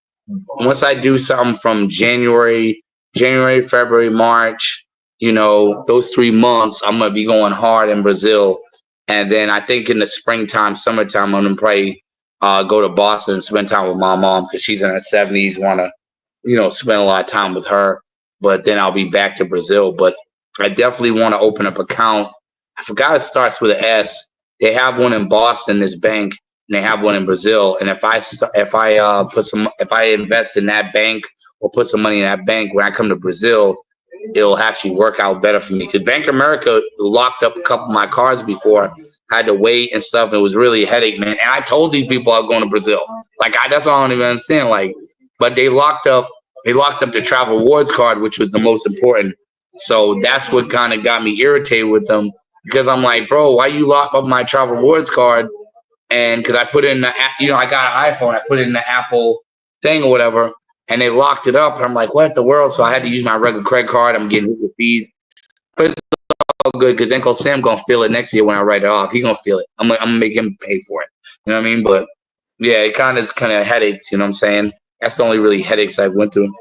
something from January, February, March, you know, those 3 months, I'm going to be going hard in Brazil. And then I think in the springtime, summertime, I'm going to probably go to Boston and spend time with my mom because she's in her 70s, want to, you know, spend a lot of time with her. But then I'll be back to Brazil. But I definitely want to open up an account. I forgot it starts with an S. They have one in Boston, this bank, and they have one in Brazil. And if I invest in that bank or put some money in that bank when I come to Brazil, it'll actually work out better for me. Because Bank of America locked up a couple of my cards before. I had to wait and stuff. It was really a headache, man. And I told these people I was going to Brazil. Like that's all I don't even understand. Like, but they locked up the travel rewards card, which was the most important. So that's what kind of got me irritated with them because I'm like, bro, why you lock up my travel rewards card? And because I put in the, you know, I got an iPhone, I put in the Apple thing or whatever, and they locked it up. And I'm like, what the world? So I had to use my regular credit card. I'm getting hit with fees, but it's all good because Uncle Sam gonna feel it next year when I write it off. He gonna feel it. I'm gonna make him pay for it. You know what I mean? But Yeah, it kind of headaches. You know what I'm saying? That's the only really headaches I went through.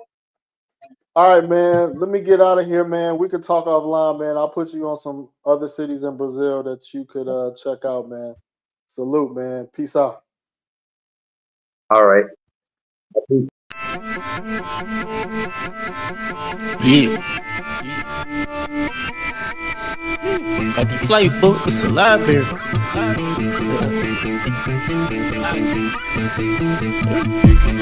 All right, man. Let me get out of here, man. We could talk offline, man. I'll put you on some other cities in Brazil that you could check out, man. Salute, man. Peace out. All right. Yeah. Got the flight book, it's a library.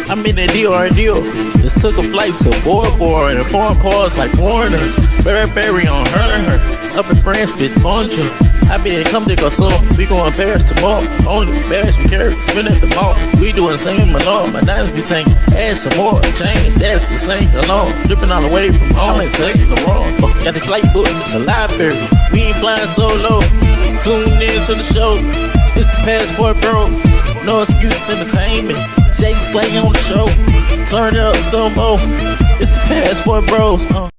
I'm in the deal. Just took a flight to Bora and foreign parts like foreigners. Berry on her. Up in France, bitch, bonjour. I been come to go soon. We going Paris tomorrow. Only Paris we carry, spin at the mall. We doing the same alone. My diamonds be saying, add some more change. That's the same alone. Dripping all the way from home and taking the wrong. Got the flight book, it's a library. We ain't flying solo. Tune in to the show. It's the Passport Bros. No excuse entertainment. Jake Slay on the show. Turn it up some more. It's the Passport Bros.